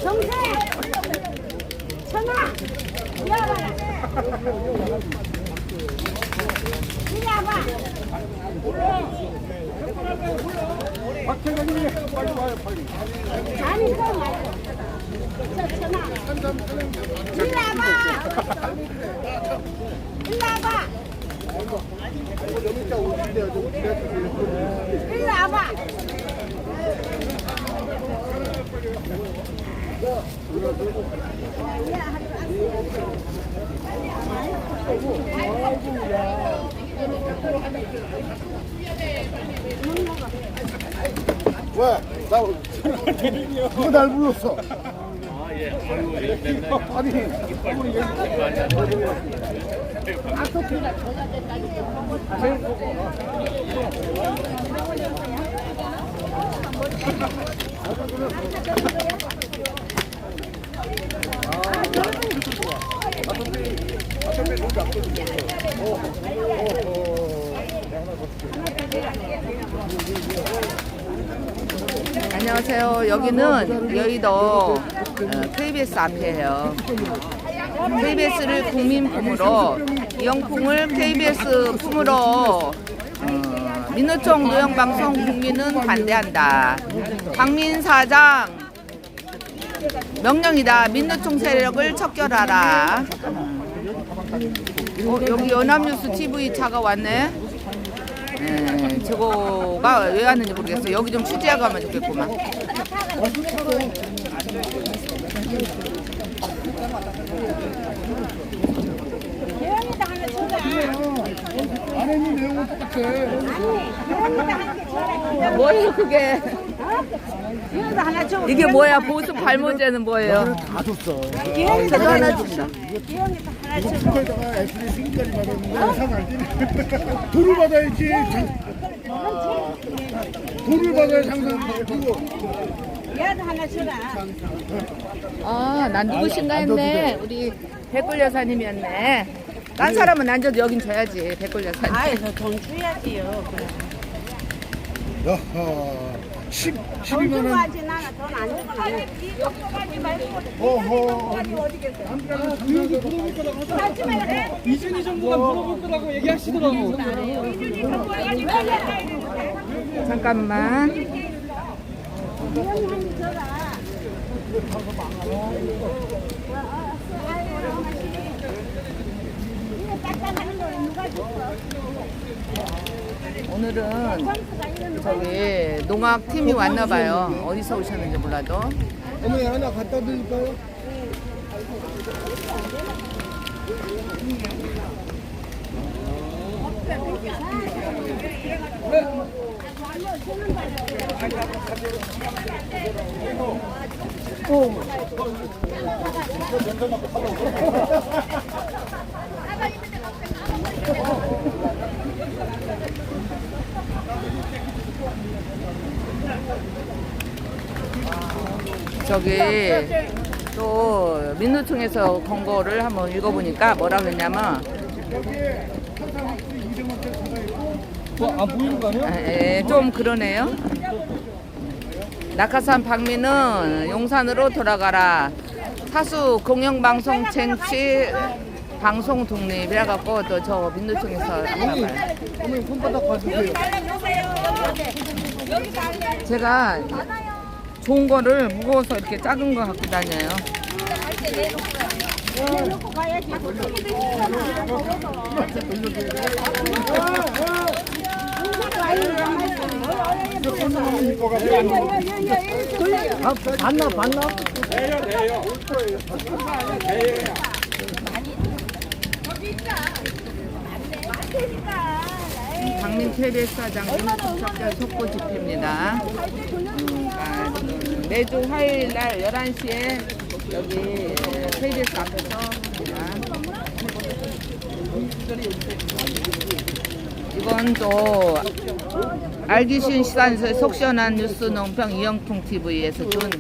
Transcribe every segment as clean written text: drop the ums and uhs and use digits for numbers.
동생, 천아, 이리 와봐라. 이리 와봐. 아니, 그거 말고. 천아. 이리 와봐. 이리 와봐. 이리 와봐. 왜? 누가 날 불렀어? 아니, 안녕하세요. 여기는 여의도 KBS 앞이에요. KBS를 국민 품으로, 이영풍을 KBS 품으로 민노총 노영방송 국민은 반대한다. 박민 사장 명령이다. 민노총 세력을 척결하라. 여기 연합뉴스 TV 차가 왔네. 저거가 왜 왔는지 모르겠어. 여기 좀 취재하고 가면 좋겠구만. 대형이다 하나 줘라. 안에 있는 내용은 똑같아. 대형이다 한개 줘라. 뭐예요 그게? 대형이다 하나 줘. 이게 뭐야? 보수 발모제는 뭐예요? 다 줬어. 대형이다 저도 하나 하나 줍니다. 대형이다 하나 줘. 북한에다가 SD 승인까지 받았는데 이상 알지? 돈을 받아야지. 돈을 받아야 장사하는 그거. 얘도 하나 줘라. 아, 난 누구신가 했네. 우리 백골 여사님이었네. 딴 사람은 안 줘도 여긴 줘야지. 백골 여사님. 아이, 돈 줘야지요. 야하. 12만 돈 주고 원. 하지 나는 돈안 주고 나는. 어허. 이준희 정부가 물어볼 거라고 얘기하시더라고. 잠깐만. 대형이 한개 줘라. 이거 짝짝하는 거 누가 줬어? 오늘은 저기 농악팀이 왔나봐요. 어디서 오셨는지 몰라도. 어머니 하나 갖다 드릴까요? 저기 또 민노총에서 권고를 한번 읽어보니까 뭐라 그랬냐면 안 보이는 거 아니야? 좀 그러네요. 낙하산 박민은 용산으로 돌아가라. 사수 공영방송 쟁취 방송 독립이라 갖고 또 저 민노총에서 하나봐요. 어머니 손바닥 봐주세요. 제가 좋은 거를 무거워서 이렇게 작은 거 갖고 다녀요. 놓고 가야지. 봤나 봤나? 박민 KBS 사장 민노총 척결 속보 집회입니다. 매주 화요일 날 11시에 여기 KBS 앞에서 합니다. 이건 또 알기 쉬운 시간에서 속 시원한 뉴스 논평 이영풍 TV에서 준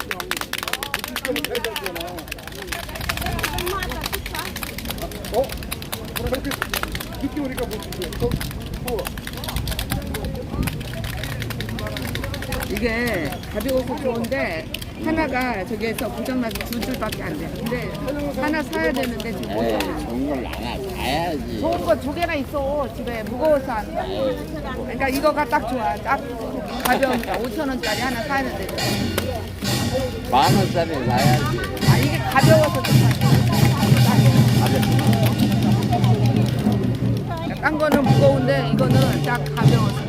늦게 오니까 못 주세요. 이게 가벼워서 좋은데 하나가 저기에서 고장나서 두 줄밖에 안 돼. 근데 하나 사야 되는데 지금 못 에이, 사. 좋은 걸 하나 사야지. 좋은 거 두 개나 있어 집에 무거워서 안 사. 그러니까 이거가 딱 좋아. 딱 가벼우니까 5,000원짜리 하나 사야 되는데. 10,000원짜리 사야지. 아 이게 가벼워서 좋다. 딴 거는 무거운데 이거는 딱 가벼워서.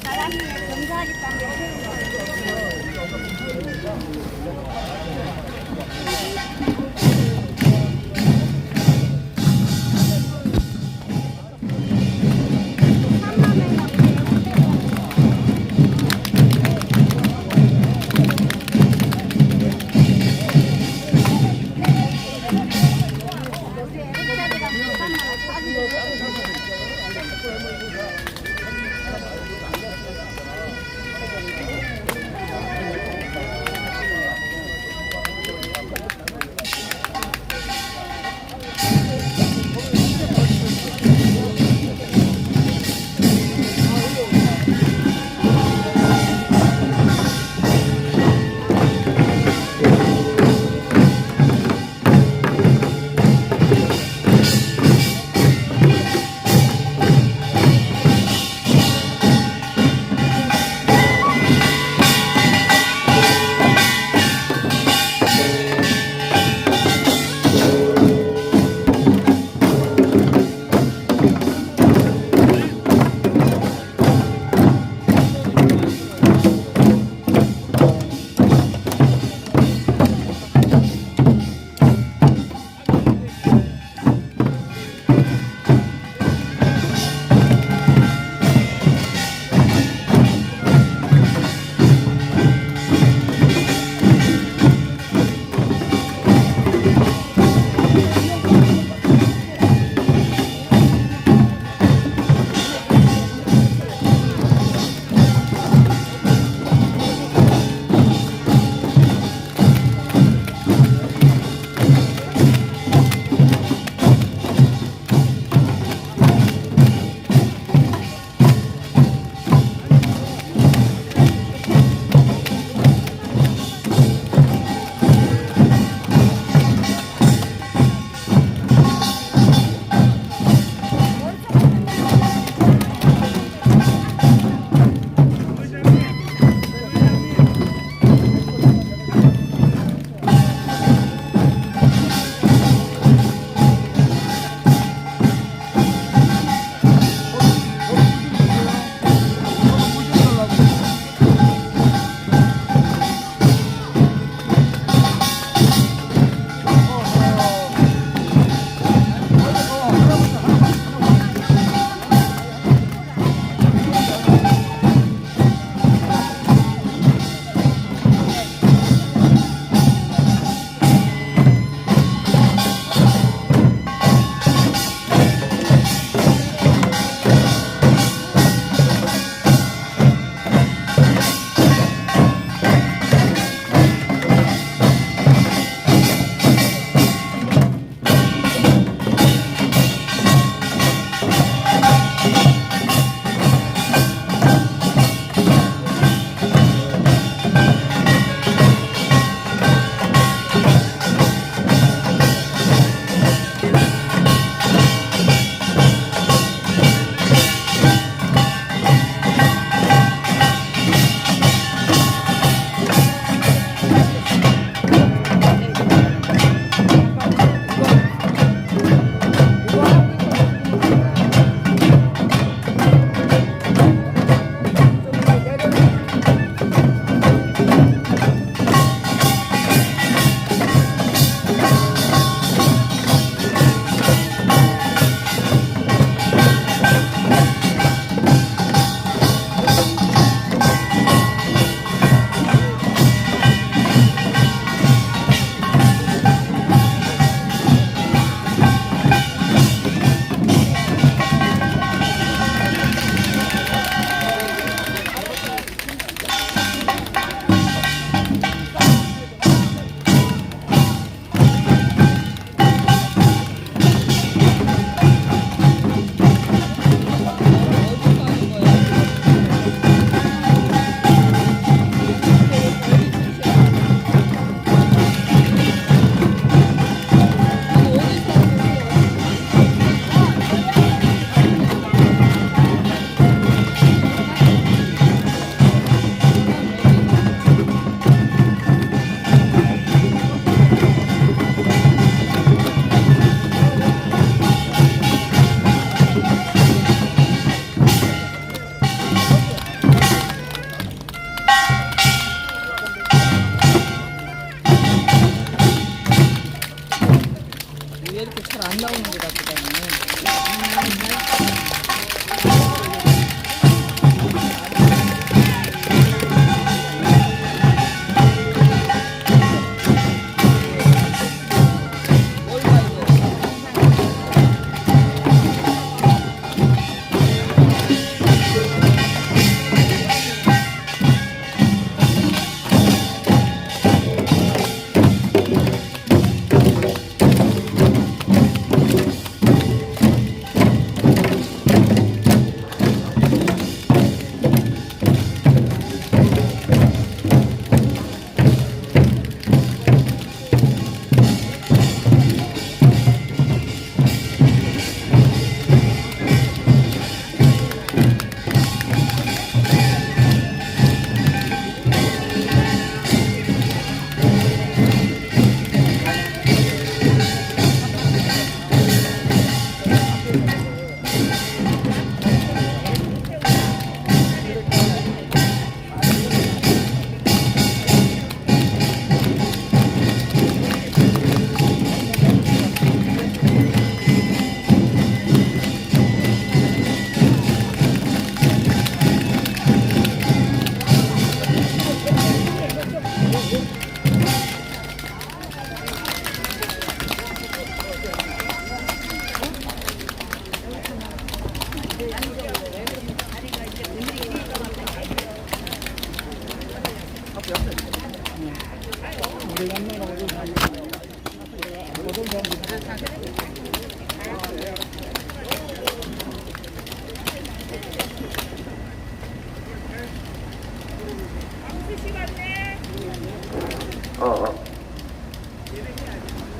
사람이 경사하겠다는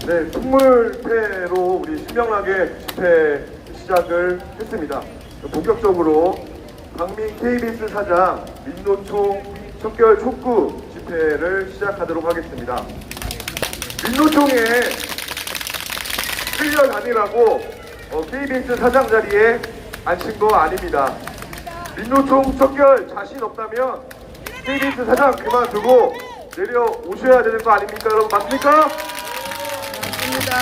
네, 풍물패로 우리 신명나게 집회 시작을 했습니다. 본격적으로 박민 KBS 사장 민노총 척결 촉구 집회를 시작하도록 하겠습니다. 민노총에 끌려 다니라고 KBS 사장 자리에 앉힌 거 아닙니다. 민노총 척결 자신 없다면 KBS 사장 그만두고 내려오셔야 되는 거 아닙니까? 여러분 맞습니까? 맞습니다.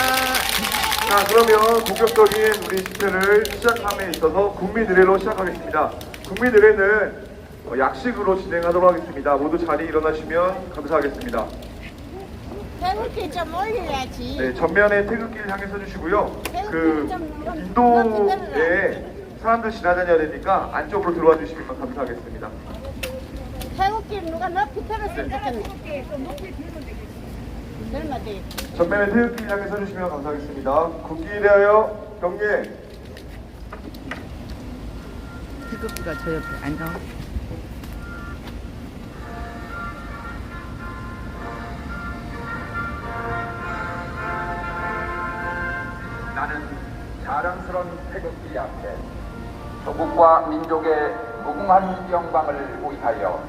자, 그러면 본격적인 우리 집회를 시작함에 있어서 국민의례로 시작하겠습니다. 국민의례는 약식으로 진행하도록 하겠습니다. 모두 자리에 일어나시면 감사하겠습니다. 태극기 좀 올려야지. 네, 전면에 태극기를 향해 서주시고요. 그 인도에 사람들 지나다녀야 되니까 안쪽으로 들어와 주시면 감사하겠습니다. 태극기 누가 높이 들었으면 좋겠네. 얼마 돼? 전면에 태극기를 향해 서주시면 감사하겠습니다. 국기에 대하여 경례. 태극기가 저 옆에 안녕. 나는 자랑스러운 태극기 앞에 조국과 민족의 무궁한 영광을 위하여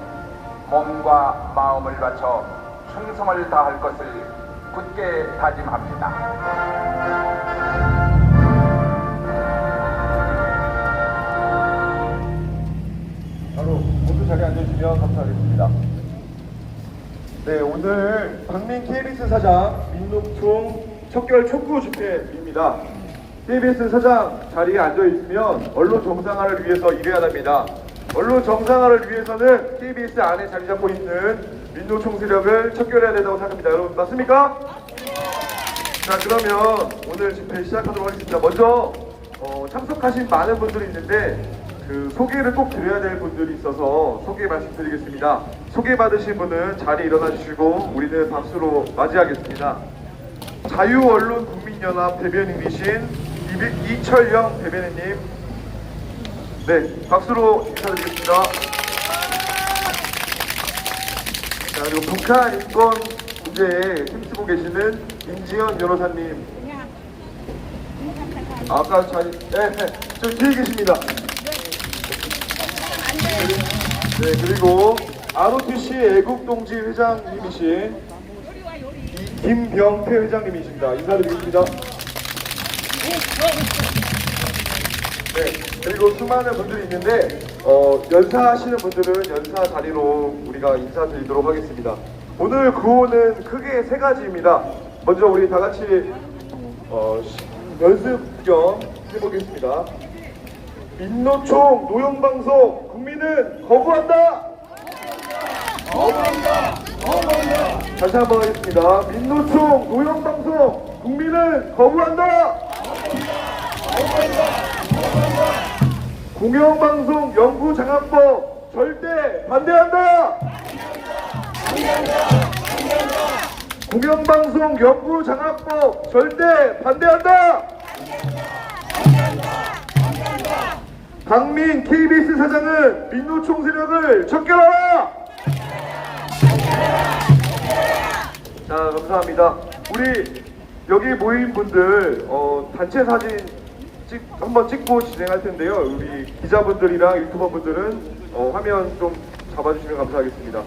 몸과 마음을 바쳐 충성을 다할 것을 굳게 다짐합니다. 바로 모두 자리에 앉으시면 감사하겠습니다. 네, 오늘 박민 KBS 사장 민노총 척결 촉구 집회입니다. KBS 사장 자리에 앉아있으면 언론 정상화를 위해서 일해야 합니다. 언론 정상화를 위해서는 KBS 안에 자리 잡고 있는 민노총 세력을 척결해야 된다고 생각합니다. 여러분 맞습니까? 자, 그러면 오늘 집회 시작하도록 하겠습니다. 먼저 참석하신 많은 분들이 있는데 그 소개를 꼭 드려야 될 분들이 있어서 소개 말씀드리겠습니다. 소개받으신 분은 자리에 일어나 주시고 우리는 박수로 맞이하겠습니다. 자유언론국민연합 대변인이신 이철영 대변인님, 네, 박수로 인사드리겠습니다. 자, 그리고 북한 인권 문제에 힘쓰고 계시는 임지연 변호사님, 아까 저 뒤에 계십니다. 네, 그리고 ROTC 애국동지 회장님이신 김병태 회장님이십니다. 인사드리겠습니다. 네, 그리고 수많은 분들이 있는데 연사하시는 분들은 연사 자리로 우리가 인사드리도록 하겠습니다. 오늘 구호는 크게 세 가지입니다. 먼저 우리 다 같이 연습 겸 해보겠습니다. 민노총 노영방송 국민은 거부한다. 다시 한번 하겠습니다. 민노총 노영방송 국민은 거부한다. 공영방송 연구장악법 절대 반대한다. 공영방송 연구장악법 절대 반대한다. 박민 KBS 사장은 민노총 세력을 척결하라. 자, 감사합니다. 우리 여기 모인 분들 단체 사진 한번 찍고 진행할 텐데요. 우리 기자분들이랑 유튜버 분들은 화면 좀 잡아주시면 감사하겠습니다.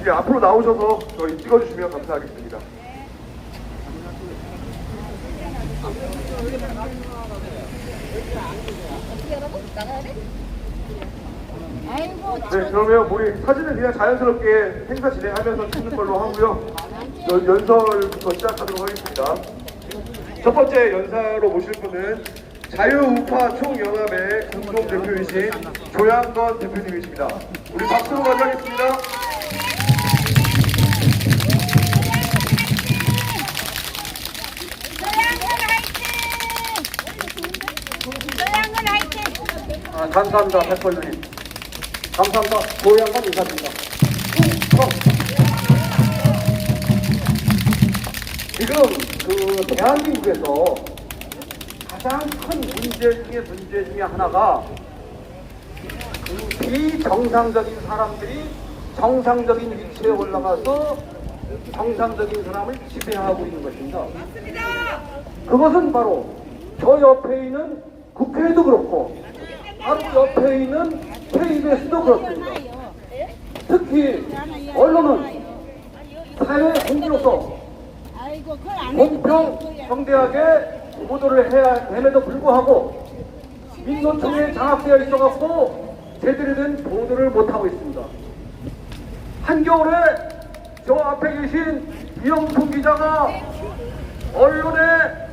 이제 앞으로 나오셔서 저희 찍어주시면 감사하겠습니다. 네, 그러면 우리 사진은 그냥 자연스럽게 행사 진행하면서 찍는 걸로 하고요. 연설부터 시작하도록 하겠습니다. 첫 번째 연사로 모실 분은 자유우파 총연합의 공동대표이신 조양건 대표님이십니다. 우리 박수로 맞이하겠습니다. 감사합니다, 백벌님. 감사합니다. 조양건 인사드립니다. 지금 그 대한민국에서 가장 큰 문제 중에 하나가 그 비정상적인 사람들이 정상적인 위치에 올라가서 정상적인 사람을 지배하고 있는 것입니다. 그것은 바로 저 옆에 있는 국회도 그렇고 바로 옆에 있는 KBS도 그렇습니다. 특히 언론은 사회 공기로서 아이고, 그걸 안 공평 정대하게 보도를 해야 됨에도 불구하고 민노총에 장악되어 있어갖고 제대로 된 보도를 못하고 있습니다. 한겨울에 저 앞에 계신 이영통 기자가 언론의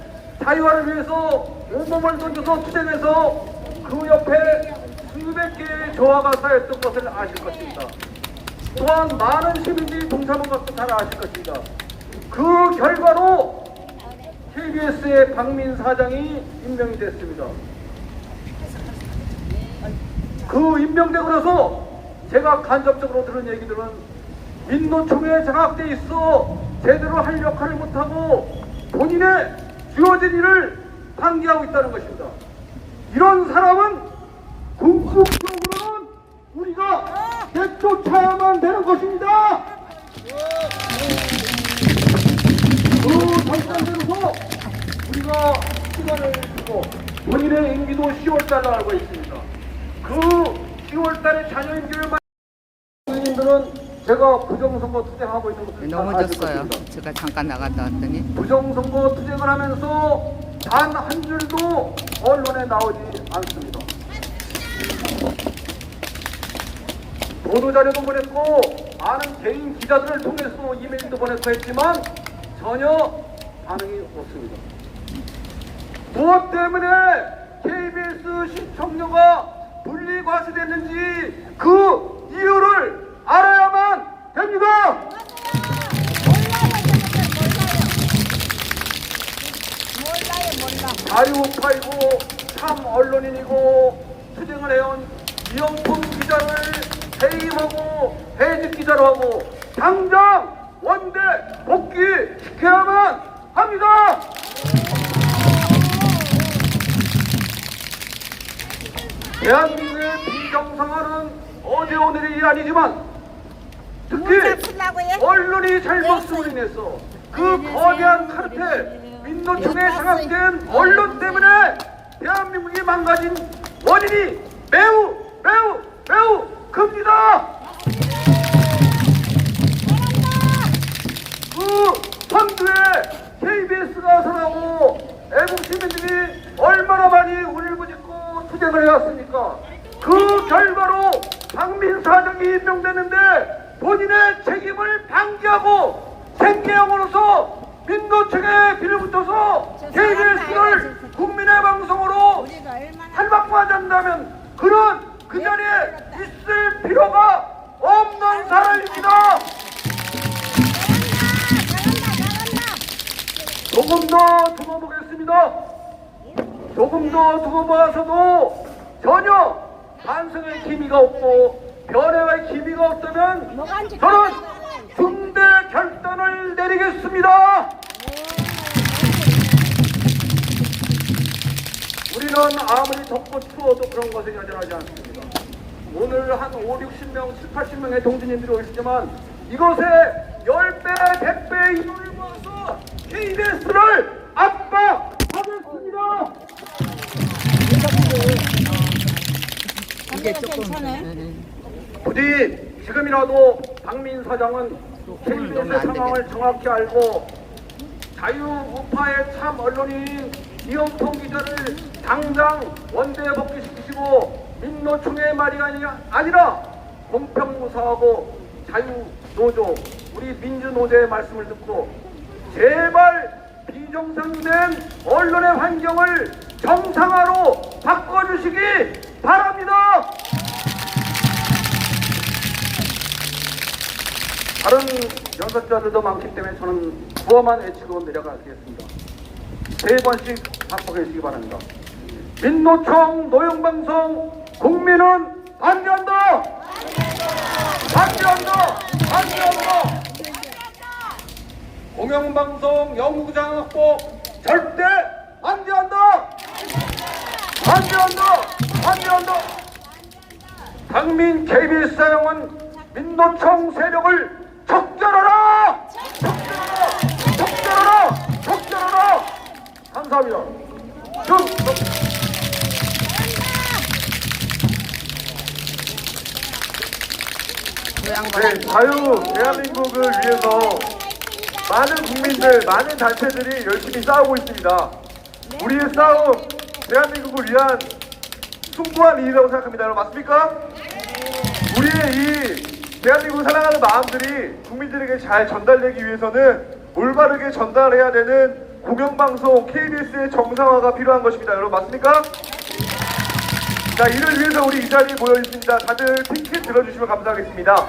자유화를 위해서 온몸을 던져서 투쟁해서 그 옆에 수백 개의 조화가 쌓였던 것을 아실 것입니다. 또한 많은 시민들이 동참한 것도 잘 아실 것입니다. 그 결과로 KBS의 박민 사장이 임명이 됐습니다. 그 임명되고 나서 제가 간접적으로 들은 얘기들은 민노총에 장악돼 있어 제대로 할 역할을 못하고 본인의 주어진 일을 방기하고 있다는 것입니다. 이런 사람은 궁극적으로는 우리가 내쫓아야만 되는 것입니다. 그 결단대로서 우리가 시간을 두고 본인의 임기도 10월달 알고 있습니다. 그 10월달에 자녀 임기를 국민들은 제가 부정선거 투쟁하고 있는 것을 잘 아실 넘어졌어요. 것입니다. 제가 잠깐 나갔다 왔더니. 부정선거 투쟁을 하면서 단 한 줄도 언론에 나오지 않습니다. 보도자료도 보냈고 많은 개인 기자들을 통해서 이메일도 보냈고 했지만 전혀 반응이 없습니다. 무엇 때문에 KBS 시청료가 분리과세됐는지 그 이유를 알아야만 됩니다. 자유파이고 참 언론인이고 투쟁을 해온 이영품 기자를 해임하고 해직 기자로 하고 당장 원대 복귀시켜야만 합니다. 대한민국의 비정상화는 어제 오늘이 아니지만 특히 언론이 잘못 쓰고 인해서 그 거대한 카르텔 민노총에 장악된 언론 때문에 대한민국이 망가진 원인이 매우 큽니다. 그 선두에 KBS가 서라고 애국 시민들이 얼마나 많이 울부짖고 투쟁을 해왔습니까? 그 결과로 박민 사장이 임명되는데 본인의 책임을 방기하고 생계형으로서 민노총에 빌붙어서 KBS를 국민의 방송으로 탈바꿈하지 않는다면 그런 그 자리에 있을 필요가 없는 사람입니다. 조금 더 두고 보겠습니다. 조금 더 두고 봐서도 전혀 반성의 기미가 없고 변화의 기미가 없다면 저는 중대 결단을 내리겠습니다. 우리는 아무리 덥고 추워도 그런 것에 여전하지 않습니다. 오늘 한 5, 60명, 7, 80명의 동지님들이 오시지만 이것에 10배, 100배 인원을 모아서 KBS를 압박하겠습니다. 이게 조금. 부디 지금이라도 박민 사장은 KBS의 상황을 정확히 알고 자유우파의 참 언론인 이영통 기자를 당장 원대에 복귀시키시고 민노총의 말이 아니라 공평무사하고 자유노조 우리 민주노조의 말씀을 듣고 제발 비정상된 언론의 환경을 정상화로 바꿔주시기 바랍니다. 다른 연설자들도 많기 때문에 저는 구호만 외치고 내려가겠습니다. 3번씩 바꿔주시기 바랍니다. 민노총 노영방송 국민은 반대한다. 반대한다. 반대한다. 공영방송 영구장악법 절대 반대한다. 반대한다. 반대한다. 박민 KBS 사용은 민노총 세력을 척결하라. 감사합니다. 쭉! 네, 자유 대한민국을 위해서 많은 국민들, 많은 단체들이 열심히 싸우고 있습니다. 우리의 싸움, 대한민국을 위한 숭고한 일이라고 생각합니다. 여러분 맞습니까? 우리의 이 대한민국을 사랑하는 마음들이 국민들에게 잘 전달되기 위해서는 올바르게 전달해야 되는 공영방송 KBS의 정상화가 필요한 것입니다. 여러분 맞습니까? 자, 이를 위해서 우리 이 자리에 모여 있습니다. 다들 피켓 들어주시면 감사하겠습니다.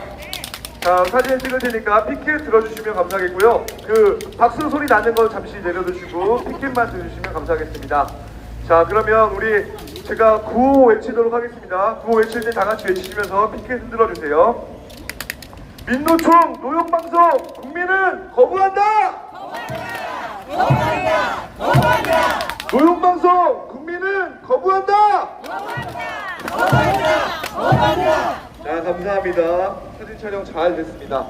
자, 사진 찍을 테니까 피켓 들어주시면 감사하겠고요. 그 박수 소리 나는 건 잠시 내려두시고 피켓만 들어주시면 감사하겠습니다. 자, 그러면 우리 제가 구호 외치도록 하겠습니다. 구호 외칠 때 다 같이 외치시면서 피켓 흔들어 주세요. 민노총 노영방송 국민은 거부한다! 거부한다! 거부한다! 노영방송 국민은 거부한다! 자, 감사합니다. 사진 촬영 잘 됐습니다.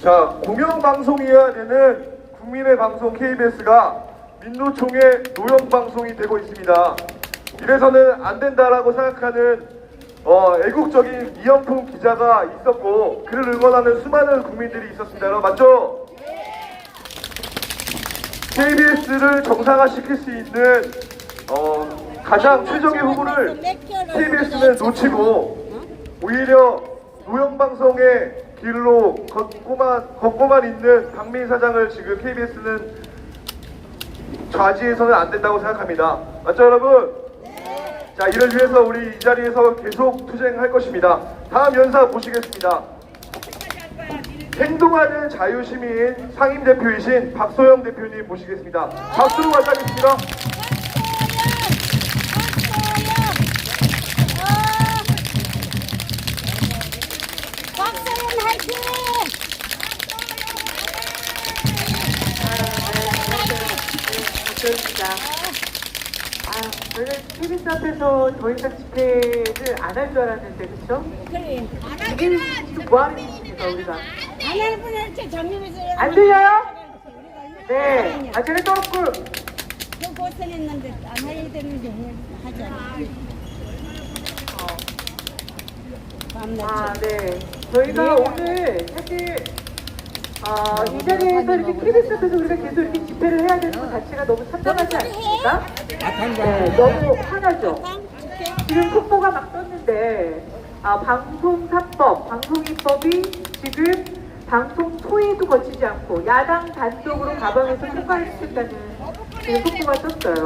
자, 공영방송이어야 되는 국민의 방송 KBS가 민노총의 노영방송이 되고 있습니다. 이래서는 안 된다라고 생각하는 애국적인 이영풍 기자가 있었고 그를 응원하는 수많은 국민들이 있었습니다. 여러분 맞죠? KBS를 정상화시킬 수 있는 가장 최적의 후보를 KBS는 놓치고 오히려 노영방송의 길로 걷고만 있는 박민 사장을 지금 KBS는 좌지해서는 안 된다고 생각합니다. 맞죠 여러분? 자, 이를 위해서 우리 이 자리에서 계속 투쟁할 것입니다. 다음 연사 모시겠습니다. 행동하는 자유시민 상임대표이신 박소영 대표님 모시겠습니다. 박수로 맞이하겠습니다. 박서연 화이팅! 저는 KBS 앞에서 더 이상 집회를 안 할 줄 알았는데, 그쵸? 그래. 이게 지금 뭐 하는 짓입니까, 우리가? 안 할 뻔했지 정리해서. 안 들려요? 네. 제가 조금, 좀 고생했는데 안 해야 되는데 하지 않아. 네. 저희가 오늘 사실, 이 자리에서 이렇게 KBS 앞에서 우리가 계속 이렇게 집회를 해야 되는 것 자체가 너무 참담하지 않습니까? 네, 너무 화나죠? 지금 속보가 막 떴는데, 방송3법, 방송입법이 지금 방송 소위도 거치지 않고 야당 단독으로 가방에서 통과를 시켰다는 지금 속보가 떴어요.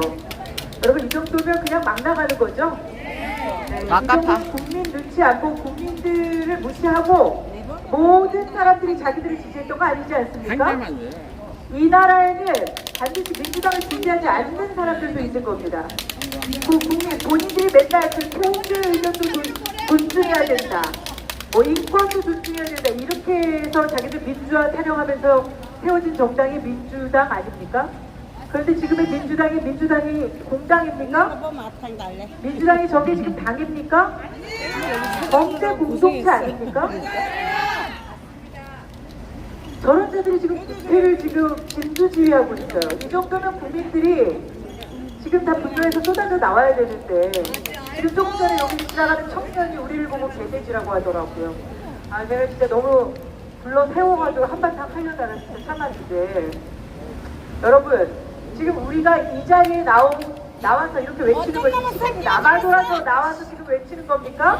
여러분, 이 정도면 그냥 막 나가는 거죠? 네, 이 정도면 국민 눈치 안 보고 국민들을 무시하고 모든 사람들이 자기들을 지지했던 거 아니지 않습니까? 이 나라에는 반드시 민주당을 지지하지 않는 사람들도 있는 겁니다. 그 국민 본인들이 맨날 그 통제 의견도 존중해야 된다. 뭐 인권도 존중해야 된다. 이렇게 해서 자기들 민주화 타령하면서 세워진 정당이 민주당 아닙니까? 그런데 지금의 민주당이 공당입니까? 민주당이 저게 지금 당입니까? 범죄 공동체 아닙니까? 저런 자들이 지금 국회를 지금 진두지휘하고 있어요. 이 정도면 국민들이 지금 다 분노해서 쏟아져 나와야 되는데 지금 조금 전에 여기 지나가는 청년이 우리를 보고 개돼지라고 하더라고요. 제가 진짜 너무 불러 세워가지고 한바탕 하려다가 진짜 참았는데 여러분 지금 우리가 이 자리에 나와서 이렇게 외치는 것이 남아돌아서 나와서 지금 외치는 겁니까?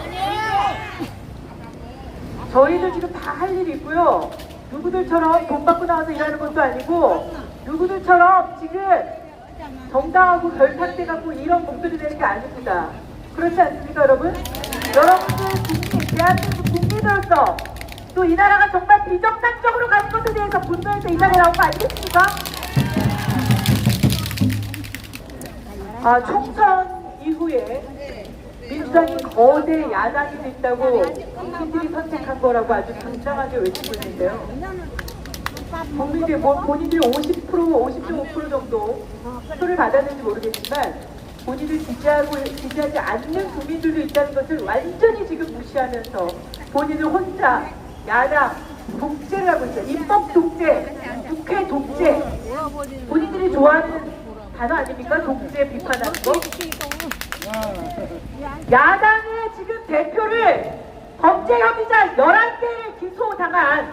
저희들 지금 다 할 일이 있고요. 누구들처럼 돈 받고 나와서 일하는 것도 아니고 누구들처럼 지금 정당하고 결탁돼 갖고 이런 목소리 내는 게 아닙니다. 그렇지 않습니까 여러분? 여러분들 국민, 대한민국 국민으로서 또 이 나라가 정말 비정상적으로 가는 것에 대해서 분노해서 이 자리에 나온 거 아니겠습니까? 총선 이후에 민주당이 거대 야당이 됐다고 국민들이 선택한 거라고 아주 당당하게 외치고 있는데요. 국민들이 본인들이 50%, 50.5% 정도 표를 받았는지 모르겠지만 본인을 지지하지 않는 국민들도 있다는 것을 완전히 지금 무시하면서 본인을 혼자 야당 독재를 하고 있어요. 입법 독재, 국회 독재. 본인들이 좋아하는 단어 아닙니까? 독재 비판하는 거. 야당의 지금 대표를 범죄 혐의자 11개를 기소당한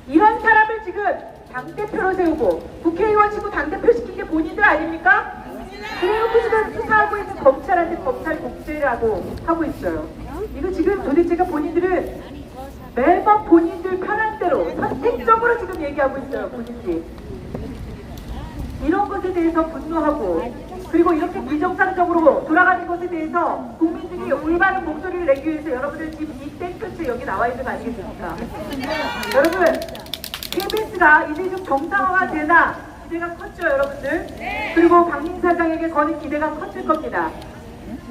이런 사람을 지금 당대표로 세우고 국회의원 시고 당대표 시킨 게 본인들 아닙니까? 그래놓고 지금 수사하고 있는 검찰한테 검찰 독재라고 하고 있어요. 이거 지금 도대체가 본인들은 매번 본인들 편한 대로 선택적으로 지금 얘기하고 있어요. 본인들이. 이런 것에 대해서 분노하고 그리고 이렇게 비정상적으로 돌아가는 것에 대해서 국민들이 올바른 목소리를 내기 위해서 여러분들 지금 이 땡볕에 여기 나와 있는 거 아니겠습니까? 여러분 KBS가 이제 좀 정상화가 되나 기대가 컸죠 여러분들? 그리고 박민 사장에게 거는 기대가 컸을 겁니다.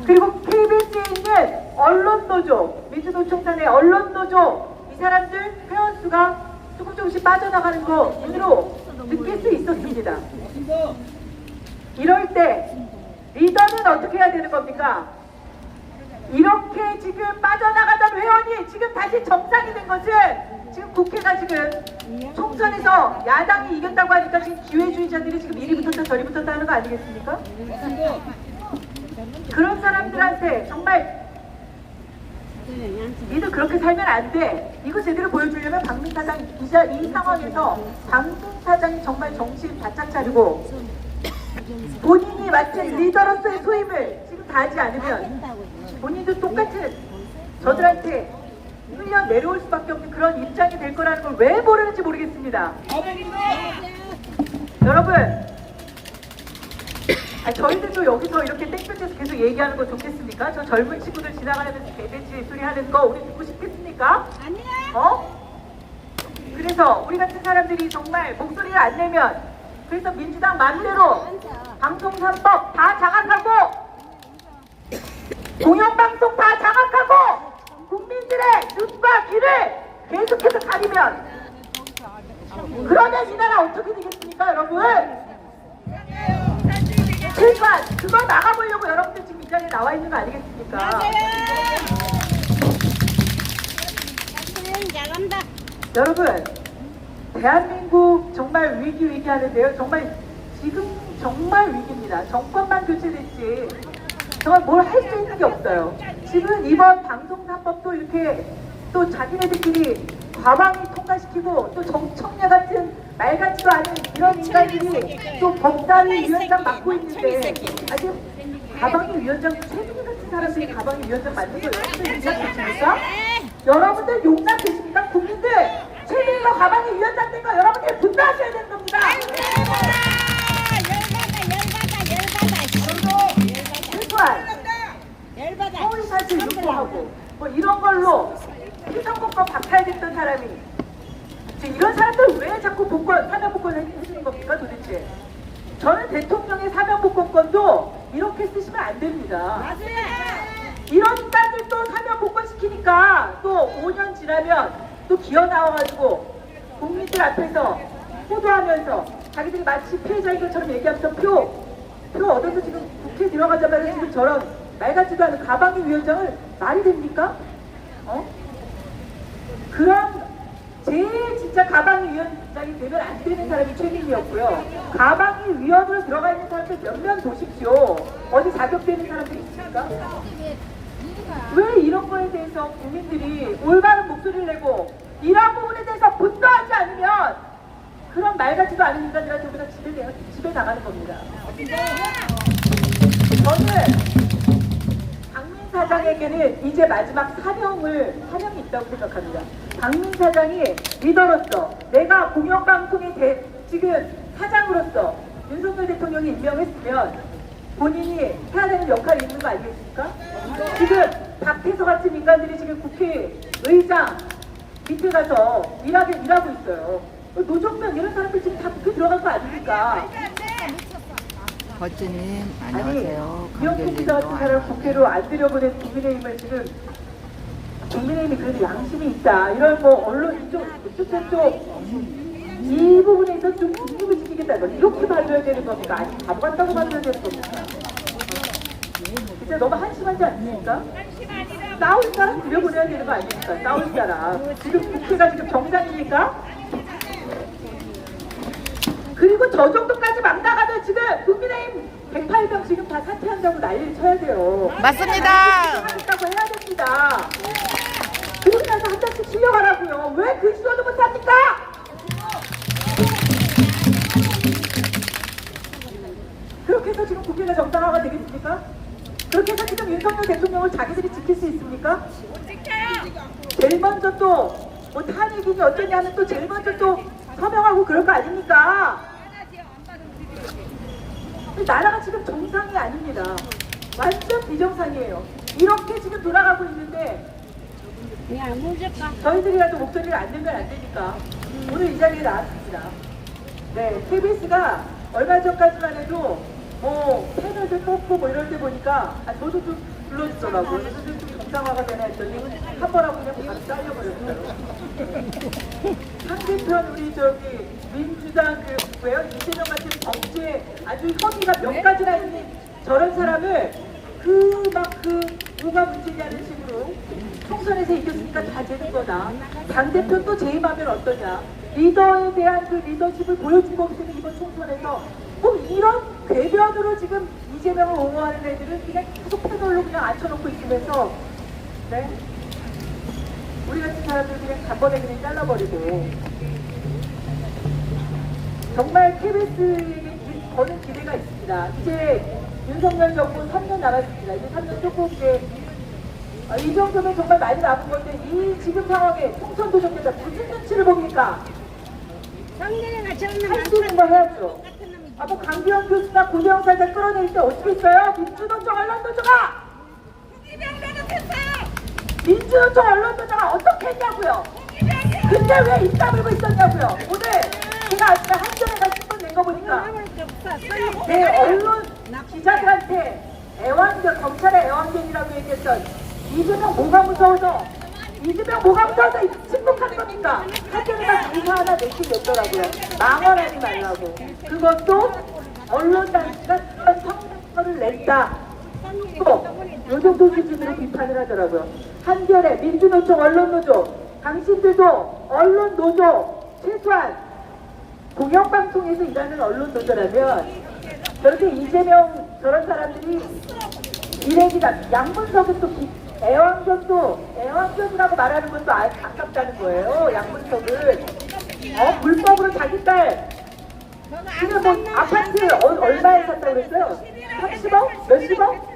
그리고 KBS에 있는 언론노조, 민주노총단의 언론노조 이 사람들 회원수가 조금씩 빠져나가는 거 눈으로 느낄 수 있었습니다. 이럴 때 리더는 어떻게 해야 되는 겁니까? 이렇게 지금 빠져나가던 회원이 지금 다시 정상이 된 것은 지금 국회가 지금 총선에서 야당이 이겼다고 하니까 지금 기회주의자들이 지금 이리 붙었다 저리 붙었다 하는 거 아니겠습니까? 그런 사람들한테 정말 니들 그렇게 살면 안 돼. 이거 제대로 보여주려면 박민 사장 이 상황에서 박민 사장이 정말 정신 바짝 차리고 본인이 맡은 리더로서의 소임을 지금 다하지 않으면 본인도 똑같은 저들한테 훈련 내려올 수밖에 없는 그런 입장이 될 거라는 걸 왜 모르는지 모르겠습니다. 여러분 저희들도 여기서 이렇게 땡볕에서 계속 얘기하는 거 좋겠습니까? 저 젊은 친구들 지나가면서 개돼지 소리 하는 거 우리 듣고 싶겠습니까? 그래서 우리 같은 사람들이 정말 목소리를 안 내면 그래서 민주당 맘대로 방송 3법 다 장악하고 공영방송 다 장악하고 국민들의 눈과 귀를 계속해서 가리면 그러면 이 나라 어떻게 되겠습니까 여러분? 그러니까 그거 나가보려고 여러분들 지금 이 자리에 나와 있는 거 아니겠습니까? 잘한다. 여러분 대한민국 정말 위기 하는데요. 정말 지금 정말 위기입니다. 정권만 교체됐지 정말 뭘 할 수 있는 게 없어요. 지금 이번 방송사법도 이렇게 또 자기네들끼리 과방위 통과시키고 또 정청래 같은 말 같지도 않은 이런 인간들이 또 법사위 위원장 맡고 있는데 아직 가방위 위원장 최민희 같은 사람들이 가방위 위원장 맡는 거 여러분들 인정되십니까? 여러분들 용납되십니까? 국민들 최민희가 가방위 위원장 된 거 여러분들 분노하셔야 되는 겁니다. 열받아. 서울 사실 유포하고 뭐 이런 걸로 피선거법 박탈됐던 사람이 이런 사람들 왜 자꾸 사면복권 해주는 겁니까 도대체? 저는 대통령의 사면복권권도 이렇게 쓰시면 안 됩니다. 이런 인간들 또 사면복권 시키니까 또 5년 지나면 또 기어 나와가지고 국민들 앞에서 호도하면서 자기들이 마치 피해자인 것처럼 얘기하면서 표 얻어서 지금 국회 들어가자마자 지금 저런 말 같지도 않은 가방위 위원장을 말이 됩니까? 그런 제일 진짜 가방위 위원장이 되면 안 되는 사람이 최민희였고요. 가방위 위원으로 들어가 있는 사람들 몇 명 보십시오. 어디 자격되는 사람들이 있습니까? 왜 이런 거에 대해서 국민들이 올바른 목소리를 내고 이런 부분에 대해서 분노하지 않으면 그런 말 같지도 않은 인간들한테 우리가 집에 나가는 겁니다. 저는 박민 사장에게는 이제 마지막 사명이 있다고 생각합니다. 박민 사장이 리더로서 내가 공영방송의 지금 사장으로서 윤석열 대통령이 임명했으면 본인이 해야 되는 역할이 있는 거 아니겠습니까? 지금 박태서 같은 인간들이 지금 국회의장 밑에 가서 일하고 있어요. 노정면 이런 사람들 지금 다 국회 들어간 거 아닙니까? 버즈님 안녕하세요. 이영표 기자 같은 사람 국회로 안 들여보낸 국민의힘을 지금 국민의힘이 그래도 양심이 있다 이런 뭐 언론 이쪽 이 부분에서 좀 중립을 지키겠다 이렇게 봐줘야 되는 겁니까? 아니 바보 같다고 봐줘야 되는 겁니까? 진짜 너무 한심하지 않습니까? 싸울 사람 들여보내야 되는 거 아닙니까? 싸울 사람 지금 국회가 지금 정상입니까? 그리고 저 정도까지 막 나가면 지금 국민의힘 108명 지금 다 사퇴한다고 난리를 쳐야 돼요. 맞습니다. 하겠다고 해야 됩니다. 그러고 나서 한 달씩 실려가라고요. 왜 그 시도도 못합니까? 그렇게 해서 지금 국회가 정상화가 되겠습니까? 그렇게 해서 지금 윤석열 대통령을 자기들이 지킬 수 있습니까? 제일 먼저 또 뭐 탄핵이니 어쩌냐 하면 또 제일 먼저 또 서명하고 그럴 거 아닙니까? 나라가 지금 정상이 아닙니다. 완전 비정상이에요. 이렇게 지금 돌아가고 있는데 저희들이라도 목소리를 안 내면 안 되니까 오늘 이 자리에 나왔습니다. 네, KBS가 얼마 전까지만 해도 뭐 패널들 뽑고 뭐 이럴 때 보니까 저도 좀 불러주더라고요. 그래서 좀 정상화가 되나 했더니 한 번 하고 그냥 바로 잘려버렸어요. 상대편 우리 저기 민주당 그 왜요? 이재명 같은 정치에 아주 혐의가 몇 가지나 있는 저런 사람을 뭐가 문제냐는 식으로 총선에서 이겼으니까 다 되는 거다. 당대표 또 재임하면 어떠냐. 리더에 대한 그 리더십을 보여준 거 없으면 이번 총선에서 꼭 이런 궤변으로 지금 이재명을 옹호하는 애들은 그냥 계속 패널로 그냥 앉혀놓고 있으면서 네? 우리 같은 사람들 그냥 단번에 그냥 잘라버리고 정말 KBS에게 거는 기대가 있습니다. 이제 윤석열 정부 3년 남았습니다. 이제 3년 조금 이제 이 정도면 정말 많이 남은 건데 이 지금 상황에 총선 도전자 무슨 눈치를 봅니까? 할 수 있는 거 해야죠. 뭐 강기영 교수나 고대영 살짝 끌어낼 때 어떻게 했어요? 민주노총 언론노조가! 민주노총 언론노조가 어떻게 했냐고요? 근데 왜 입 다물고 있었냐고요? 오늘 제가 아침에 한전에가 신문 낸 거 보니까 언론 기자들한테 애완견, 검찰의 애완견이라고 얘기했던 이재명 뭐가 무서워서 침묵한 겁니까? 한전에가 기사 하나 내긴 냈더라고요. 망언하지 말라고. 그것도 언론단체가 그런 성명서를 냈다. 또 요 정도 수준으로 비판을 하더라고요. 한겨레, 민주노총, 언론노조, 당신들도 언론노조 최소한 공영방송에서 일하는 언론노조라면 저렇게 이재명 저런 사람들이 일행이다. 양문석은 또 애완견이라고 말하는 것도 아깝다는 거예요. 양문석은 불법으로 자기 딸 지금 뭐 아파트 얼마에 샀다고 그랬어요? 30억? 몇십억?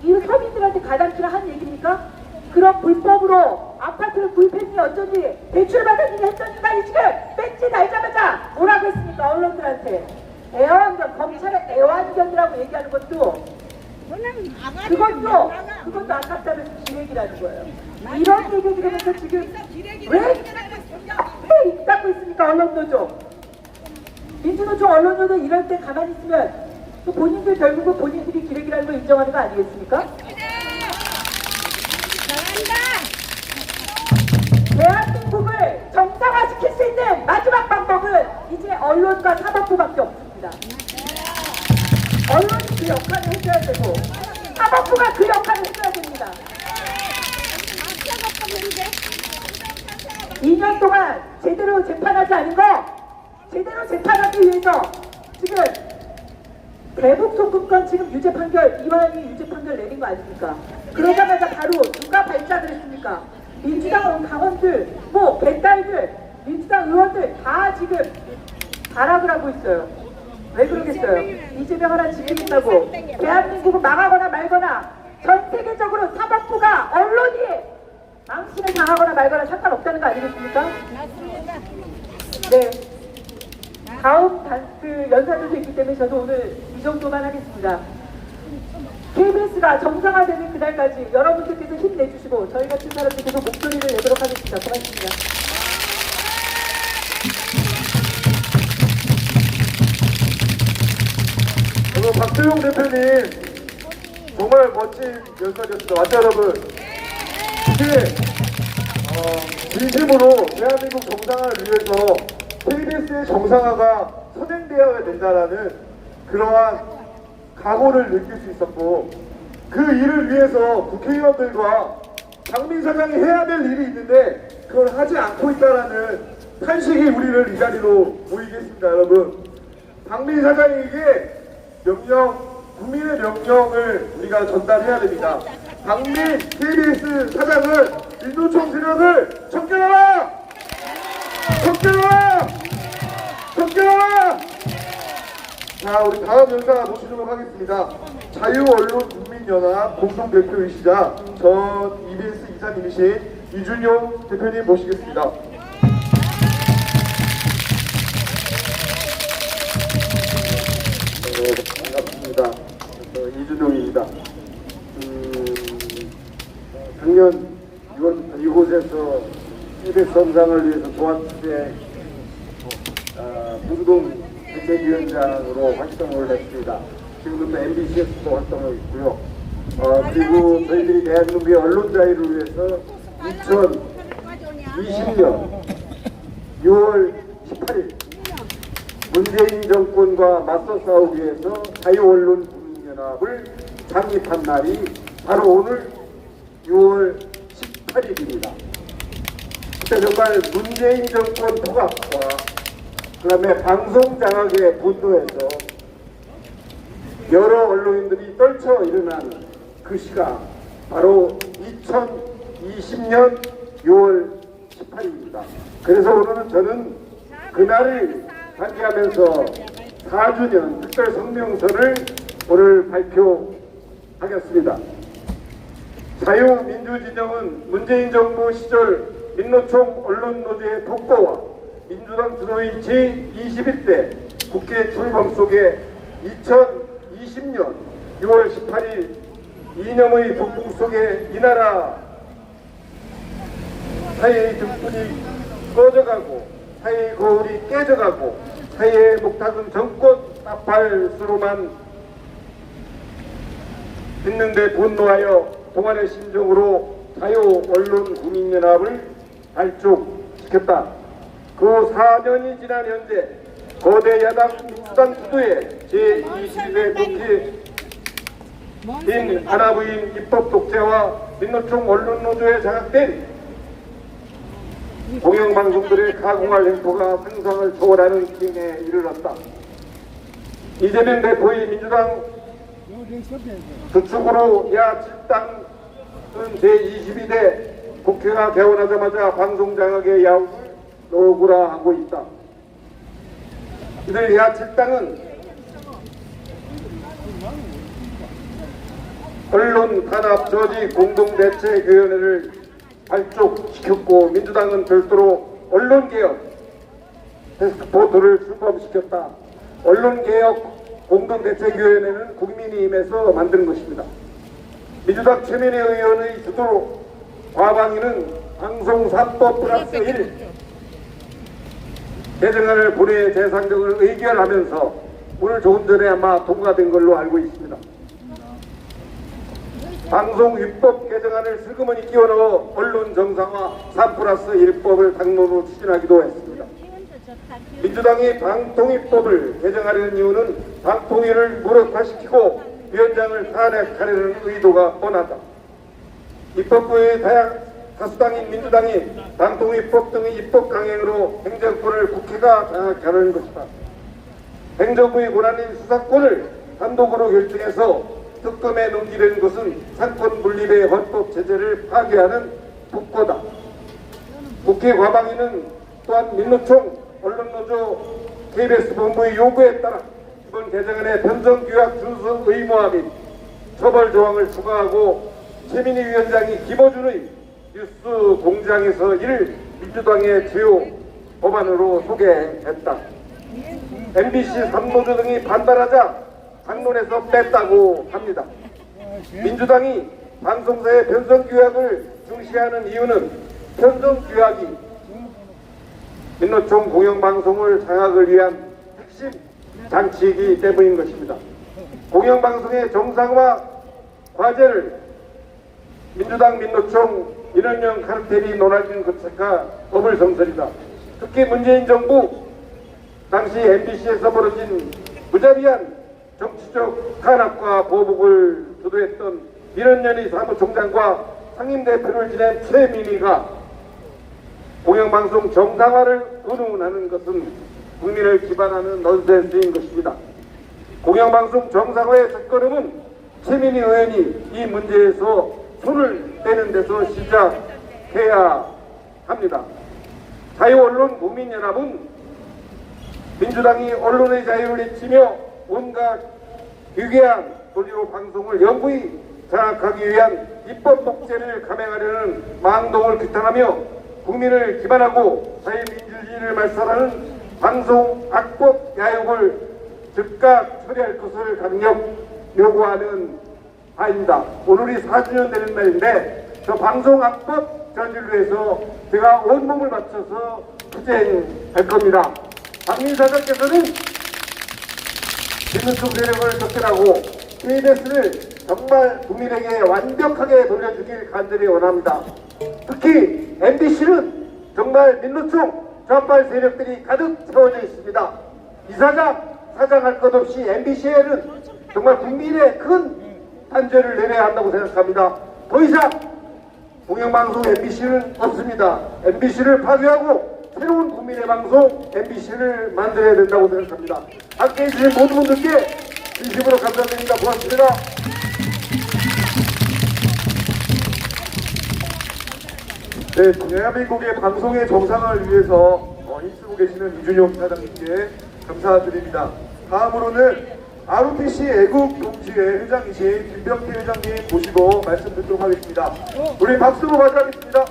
이 서민들한테 가당키나 한 얘기입니까? 그럼 불법으로 아파트를 구입했니 어쩐지 대출받았니 했더니만 지금 배지 달자마자 뭐라고 했습니까? 언론들한테 애완견, 검찰의 애완견이라고 얘기하는 것도 그것도 아깝다는 기획이라는 거예요. 이런 얘기 들으면서 지금 왜 입 닫고 있습니까? 언론노조. 민주노총 언론노조 이럴 때 가만히 있으면 또 본인들 결국은 본인들이 기획이라는 걸 인정하는 거 아니겠습니까? 대한민국을 정상화시킬 수 있는 마지막 방법은 이제 언론과 사법부밖에 없습니다. 언론이 그 역할을 해줘야 되고 사법부가 그 역할을 해줘야 됩니다. 2년 동안 제대로 재판하지 않은 거 제대로 재판하기 위해서 지금 대북 송금권 지금 유죄 판결 이완이 유죄 판결 내린 거 아닙니까? 그러자마자 바로 누가 발작을 했습니까? 민주당 당원들, 뭐 배달들, 민주당 의원들 다 지금 발악을 하고 있어요. 왜 그러겠어요? 이재명 하나 지키겠다고 대한민국을 망하거나 말거나 전 세계적으로 사법부가 언론이 망신을 당하거나 말거나 상관없다는 거 아니겠습니까? 맞습니다. 네. 다음 연사들도 있기 때문에 저도 오늘 이 정도만 하겠습니다. KBS가 정상화되는 그날까지 여러분들께서 힘내주시고 저희 같은 사람들 계속 목소리를 내도록 하겠습니다. 고맙습니다. 오늘 박재용 대표님 정말 멋진 연설이었습니다. 맞죠 여러분? 이게 진심으로 대한민국 정상화를 위해서 KBS의 정상화가 선행되어야 된다라는 그러한 각오를 느낄 수 있었고 그 일을 위해서 국회의원들과 박민 사장이 해야 될 일이 있는데 그걸 하지 않고 있다라는 탄식이 우리를 이 자리로 모이게 했습니다. 여러분 박민 사장에게 국민의 명령을 우리가 전달해야 됩니다. 박민 KBS 사장은 민노총 세력을 척결하라! 척결하라! 척결하라! 자, 우리 다음 영상 모시도록 하겠습니다. 자유언론국민연합 공동대표이시자 전 EBS 이사님이신 이준용 대표님 모시겠습니다. 반갑습니다. 이준용입니다. 작년 이곳에서 KBS 정상을 위해서 도안투제 공동 대책위원장으로 활동을 했습니다. 지금도 MBC에서도 활동하고 있고요. 그리고 저희들이 대한민국의 언론 자유를 위해서 2020년 6월 18일 문재인 정권과 맞서 싸우기 위해서 자유언론국민연합을 창립한 날이 바로 오늘 6월 18일입니다. 그때 정말 문재인 정권 통합과 그 다음에 방송 장악에 분노해서 여러 언론인들이 떨쳐 일어난 그 시각 바로 2020년 6월 18일입니다. 그래서 오늘은 저는 그날을 상기하면서 4주년 특별 성명서를 오늘 발표하겠습니다. 자유민주진영은 문재인 정부 시절 민노총 언론노조의 폭거와 민주당 주도의 제21대 국회 출범 속에 2020년 6월 18일 이념의 북풍 속에 이 나라 사회의 등불이 꺼져가고 사회의 거울이 깨져가고 사회의 목탁은 정권 나팔수로만 있는데 분노하여 동안의 심정으로 자유언론국민연합을 발족시켰다. 그 4년이 지난 현재 거대 야당 민주당 주도의 제21대 국회 민 하나부인 입법 독재와 민노총 언론노조에 장악된 공영방송들의 가공할 행포가 상상을 초월하는 기행에 이르렀다. 이재명 대표의 민주당 주축으로 야7당은 제22대 국회가 개원하자마자 방송장악의 야후를 노구라하고 있다. 이들 야7당은 언론 탄압 저지 공동대책위원회를 발족시켰고 민주당은 별도로 언론개혁 테스크포스를 출범시켰다. 언론개혁 공동대책위원회는 국민의힘에서 만든 것입니다. 민주당 최민희 의원의 주도로 과방위는 방송3법 플러스 1 개정안을 본회의 재상정을 의결하면서 오늘 조금 전에 아마 통과된 걸로 알고 있습니다. 방송입법 개정안을 슬그머니 끼워넣어 언론 정상화 3+1법을 당론으로 추진하기도 했습니다. 민주당이 방통위법을 개정하려는 이유는 방통위를 무력화시키고 위원장을 탄핵하려는 의도가 뻔하다. 입법부의 다수당인 민주당이 방통위법 등의 입법 강행으로 행정권을 국회가 장악하려는 것이다. 행정부의 권한인 수사권을 단독으로 결정해서 특검에 넘기려는 것은 상권 분립의 헌법 체제를 파괴하는 국고다. 국회 과방위는 또한 민노총 언론노조 KBS 본부의 요구에 따라 이번 개정안에 변정규약 준수 의무화 및 처벌 조항을 추가하고 최민희 위원장이 김어준의 뉴스 공장에서 이를 민주당의 주요 법안으로 소개했다. MBC 3노조 등이 반발하자 당론에서 뺐다고 합니다. 민주당이 방송사의 편성규약을 중시하는 이유는 편성규약이 민노총 공영방송을 장악을 위한 핵심 장치이기 때문인 것입니다. 공영방송의 정상화 과제를 민주당 민노총 민원령 카르텔이 논하는 것과 어불성설이다. 특히 문재인 정부 당시 MBC에서 벌어진 무자비한 정치적 탄압과 보복을 주도했던 민원연의 사무총장과 상임대표를 지낸 최민희가 공영방송 정상화를 운운하는 것은 국민을 기반하는 넌센스인 것입니다. 공영방송 정상화의 첫걸음은 최민희 의원이 이 문제에서 손을 떼는 데서 시작해야 합니다. 자유언론 국민연합은 민주당이 언론의 자유를 외치며 온갖 유괴한 논리로 방송을 영구히 장악하기 위한 입법 독재를 감행하려는 망동을 규탄하며 국민을 기반하고 자유민주주의를 말살하는 방송 악법 야욕을 즉각 처리할 것을 강력 요구하는 바입니다. 오늘이 4주년 되는 날인데 저 방송 악법 저질로 해서 제가 온몸을 바쳐서 투쟁할 겁니다. 박민 사장께서는 민주적 세력을 격퇴하고 KBS를 정말 국민에게 완벽하게 돌려주길 간절히 원합니다. 특히 MBC는 정말 민노총 좌빨 세력들이 가득 채워져 있습니다. 이사장, 사장할 것 없이 MBC에는 정말 국민의 큰 단죄를 내려야 한다고 생각합니다. 더 이상 공영방송 MBC는 없습니다. MBC를 파괴하고 새로운 국민의 방송 MBC를 만들어야 된다고 생각합니다. 함께해 주신 모든 분들께 진심으로 감사드립니다. 고맙습니다. 네, 대한민국의 방송의 정상화를 위해서 힘쓰고 계시는 이준용 사장님께 감사드립니다. 다음으로는 ROTC 애국동지회 회장이신 김병태 회장님 모시고 말씀 듣도록 하겠습니다. 우리 박수로 맞이하겠습니다.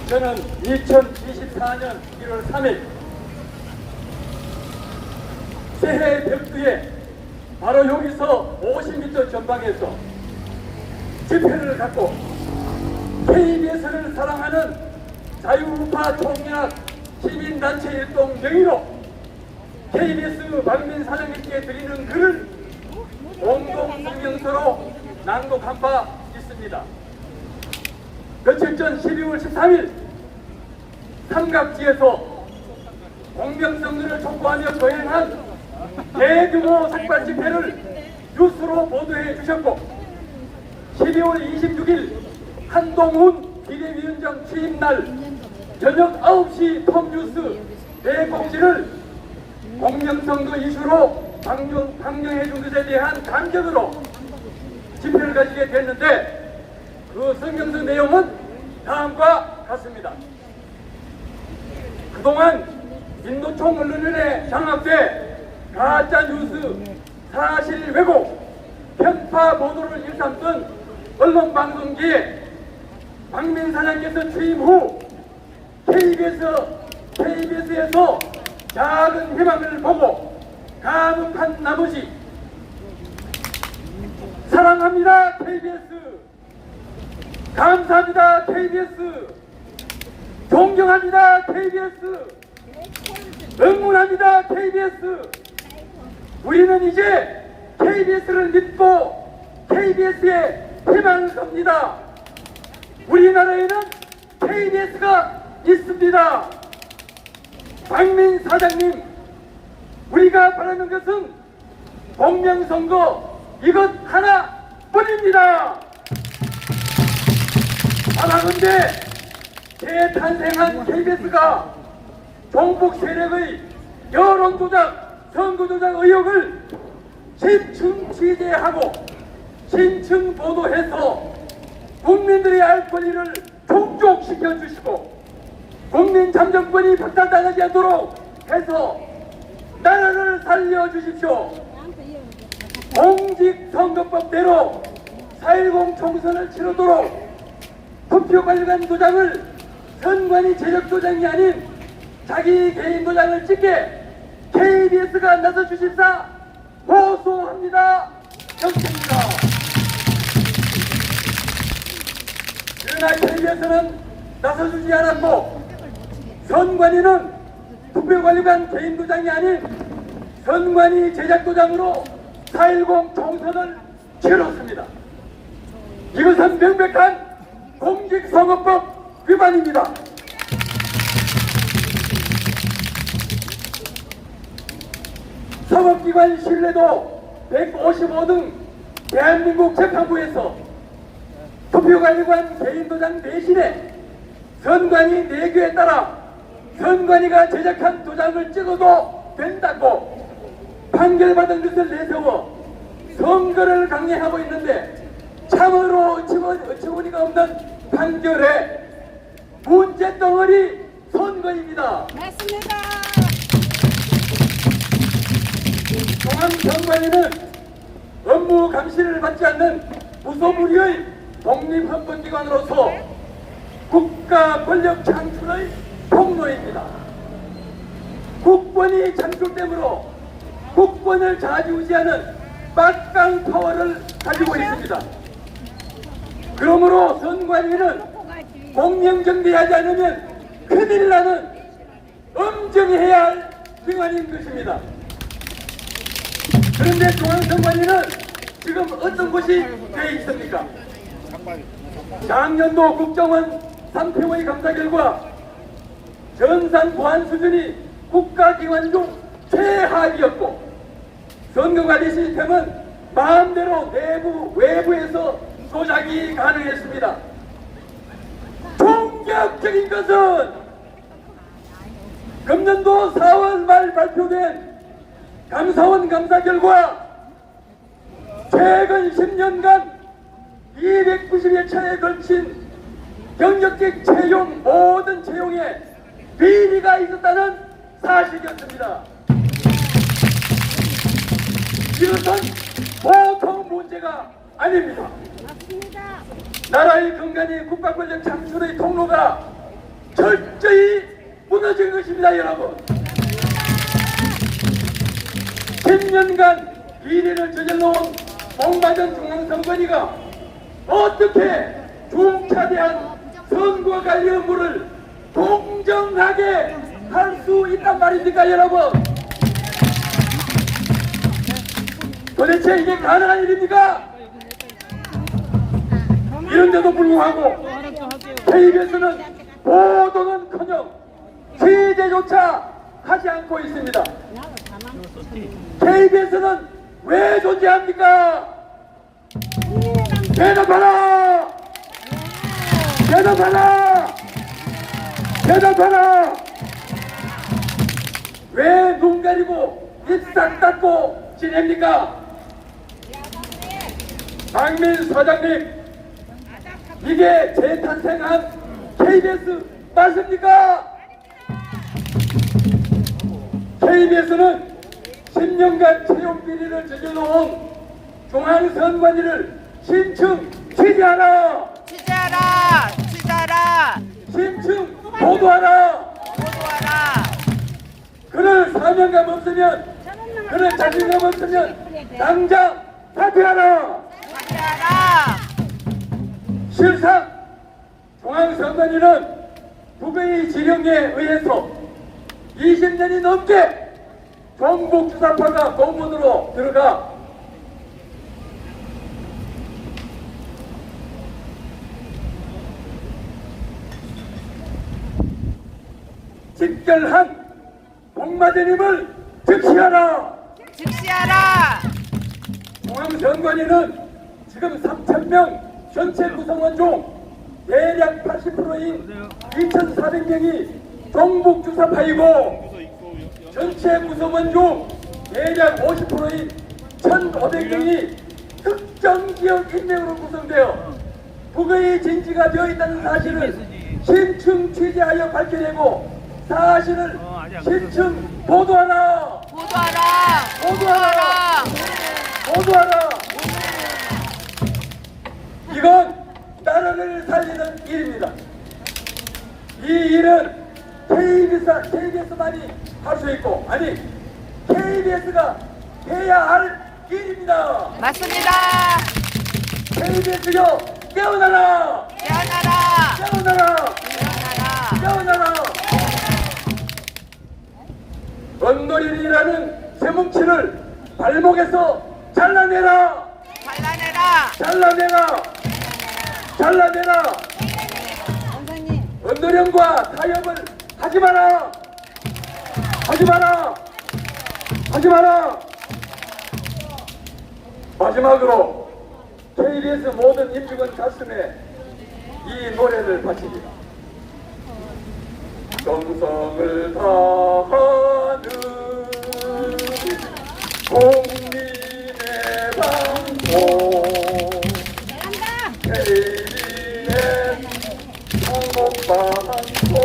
저는 2024년 1월 3일 새해 벽두에 바로 여기서 50m 전방에서 집회를 갖고 KBS를 사랑하는 자유우파 총연합 시민단체 일동 명의로 KBS 박민 사장님께 드리는 글을 공동 성명서로 낭독한 바 있습니다. 며칠 전 12월 13일 삼각지에서 공명성리를 촉구하며 거행한 대규모 삭발 집회를 뉴스로 보도해 주셨고 12월 26일 한동훈 비대위원장 취임날 저녁 9시 톱뉴스 대공지를 공명선거 이슈로 방영해 준 것에 대한 감격으로 집회를 가지게 됐는데 그 성명서 내용은 다음과 같습니다. 그동안 민노총 언론인에 장악돼 가짜뉴스, 사실 왜곡, 편파 보도를 일삼던 언론방송계에 박민 사장께서 취임 후 KBS에서 작은 희망을 보고 감옥한 나머지 사랑합니다 KBS, 감사합니다 KBS, 존경합니다 KBS, 응원합니다 KBS. 우리는 이제 KBS를 믿고 KBS에 희망을 겁니다. 우리나라에는 KBS가 있습니다. 박민 사장님, 우리가 바라는 것은 공명선거 이것 하나뿐입니다. 바라건대 재탄생한 KBS가 종북 세력의 여론조작, 선거조작 의혹을 심층 취재하고 심층 보도해서 국민들의 알 권리를 충족시켜 주시고 국민 참정권이 박탈당하지 않도록 해서 나라를 살려주십시오. 공직선거법대로 4.10 총선을 치르도록 투표관리관 도장을 선관위 제적 도장이 아닌 자기 개인 도장을 찍게 KBS가 나서주십사 호소합니다. 경칩니다. 그러나 KBS는 나서주지 않았고 선관위는 투표관리관 개인 도장이 아닌 선관위 제작 도장으로 4.10 총선을 치렀습니다. 이것은 명백한 공직선거법 위반입니다. 사법기관 신뢰도 155등 대한민국 재판부에서 투표관리관 개인도장 대신에 선관위 내규에 따라 선관위가 제작한 도장을 찍어도 된다고 판결받은 것을 내세워 선거를 강행하고 있는데 참으로 어처구니가 없는 판결에 문제덩어리 선거입니다. 맞습니다. 중앙선관위는 업무 감시를 받지 않는 무소불위의 독립헌법기관으로서 국가 권력 창출의 통로입니다. 국권이 창출되므로 국권을 좌지우지하는 막강 파워를 가지고 있습니다. 그러므로 선관위는 공명정대하지 않으면 큰일 나는 엄정해야 할 기관인 것입니다. 그런데 중앙선관위는 지금 어떤 것이 되어 있습니까? 작년도 국정원 3평의 감사 결과 전산 보안 수준이 국가기관 중 최하위였고 선거관리 시스템은 마음대로 내부 외부에서 조작이 가능했습니다. 충격적인 것은 금년도 4월 말 발표된 감사원 감사 결과 최근 10년간 290여 차례에 걸친 경력직 채용 모든 채용에 비리가 있었다는 사실이었습니다. 이것은 보통 문제가 아닙니다. 나라의 근간이 국가 권력 창출의 통로가 철저히 무너진 것입니다, 여러분. 10년간 비리를 저질러온 복맞은 중앙선관위가 어떻게 중차대한 선거관리 업무를 공정하게 할 수 있단 말입니까, 여러분? 도대체 이게 가능한 일입니까? 이런데도 불구하고 KBS는 보도는커녕 취재조차 하지 않고 있습니다. KBS는 왜 존재합니까? 대답하라! 대답하라! 대답하라! 왜 눈 가리고 입 싹 닫고 지냅니까? 박민 사장님, 이게 재탄생한 KBS 맞습니까? KBS는 10년간 채용 비리를 저질러온 중앙선관위를 심층 취재하라! 취재하라! 취재하라! 심층 보도하라! 보도하라! 그럴 사명감 없으면, 그럴 자신감 없으면 당장 사퇴하라! 사퇴하라! 실상 중앙선관위는 국의 지령에 의해서 20년이 넘게 종북주사파가 공문으로 들어가 직결한 복마대님을 즉시하라! 즉시하라! 중앙선관위는 지금 3,000명 전체 구성원 중 대략 80%인 2,400명이 종북주사파이고 전체 구성원 중 대략 50%인 1,500명이 특정 지역 인명으로 구성되어 북의 진지가 되어 있다는 사실을 심층 취재하여 밝혀내고 사실을 심층 보도하라! 보도하라! 보도하라! 보도하라! 이건 나라를 살리는 일입니다. 이 일은 KBS만이 할 수 있고, 아니 KBS가 해야 할 일입니다. 맞습니다. KBS요, 깨어나라! 깨어나라! 깨어나라! 깨어나라! 깨어나라! 언론인이라는 쇠뭉치를 발목에서 잘라내라! 잘라내라! 잘라내라! 잘라내라! 원장님. 언론인과 타협을 하지 마라! 하지 마라! 하지 마라! 마지막으로 KBS 모든 임직원 가슴에 이 노래를 바칩니다. 정성을 다하는 국민의 방송 KBS 한국방송.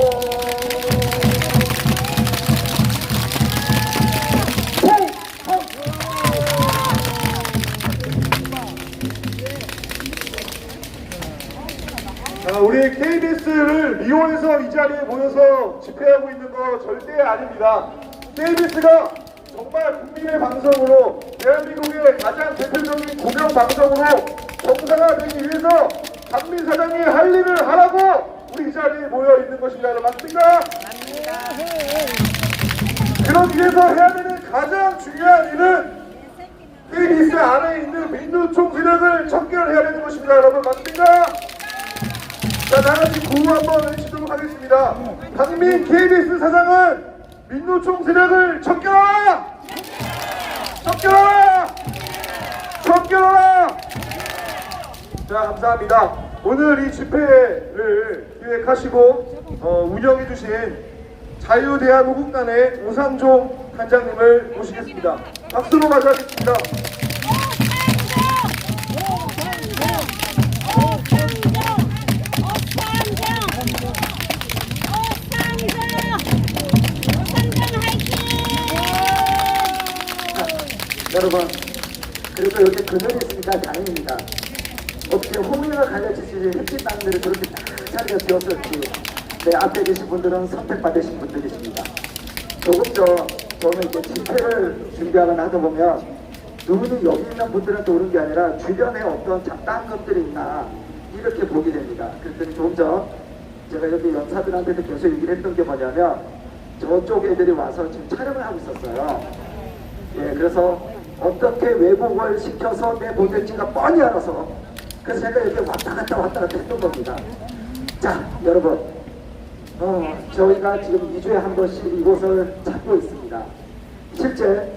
자, 우리 KBS를 미워해서 이 자리에 모여서 집회하고 있는 거 절대 아닙니다. KBS가 정말 국민의 방송으로 대한민국의 가장 대표적인 공영 방송으로 정상화되기 위해서 박민 사장이 할 일을 하라고 우리 이 자리에 모여 있는 것입니다. 여러분 맞습니까? 그러기 위해서 해야 되는 가장 중요한 일은 KBS 안에 있는 민주총 세력을 척결해야 되는 것입니다. 여러분 맞습니까? 자, 다같이 구호 한번 외치도록 하겠습니다. 박민 KBS 사장은 민노총 세력을 척결하라! 척결하라! 척결하라! 자, 감사합니다. 오늘 이 집회를 기획하시고 운영해주신 자유대한민국단의 오상종 단장님을 모시겠습니다. 박수로 맞이하겠습니다. 여러분, 그래도 여기 그늘이 있으니까 다행입니다. 어떻게 호미가 갈려지지 햇빛 땅들이 그렇게 딱 자리가 비었을지 내 앞에 계신 분들은 선택받으신 분들이십니다. 조금 저는 이제 집회를 준비하거나 하다 보면 눈이 여기 있는 분들한테 오는 게 아니라 주변에 어떤 잡다한 것들이 있나 이렇게 보게 됩니다. 그랬더니 조금 전 제가 여기 연사들한테도 계속 얘기를 했던 게 뭐냐면 저쪽 애들이 와서 지금 촬영을 하고 있었어요. 예, 그래서 어떻게 왜곡을 시켜서 내 못될지가 뻔히 알아서 그래서 제가 이렇게 왔다 갔다 했던 겁니다. 자, 여러분 저희가 지금 2주에 한 번씩 이곳을 찾고 있습니다. 실제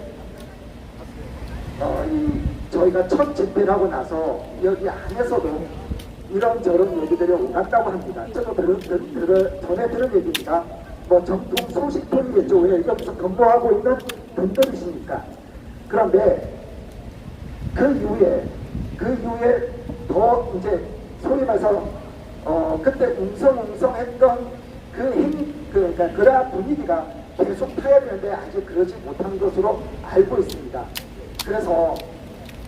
저희가 첫 집회를 하고 나서 여기 안에서도 이런저런 얘기들이 오갔다고 합니다. 저도 전에 들은 얘기입니다. 뭐 정통 소식통이겠죠. 왜 여기서 근무하고 있는 분들이시니까. 그런데 그 이후에 더 이제 소위 말해서 그때 웅성웅성했던 그 힘, 그러니까 그러한 분위기가 계속 타야 되는데 아직 그러지 못한 것으로 알고 있습니다. 그래서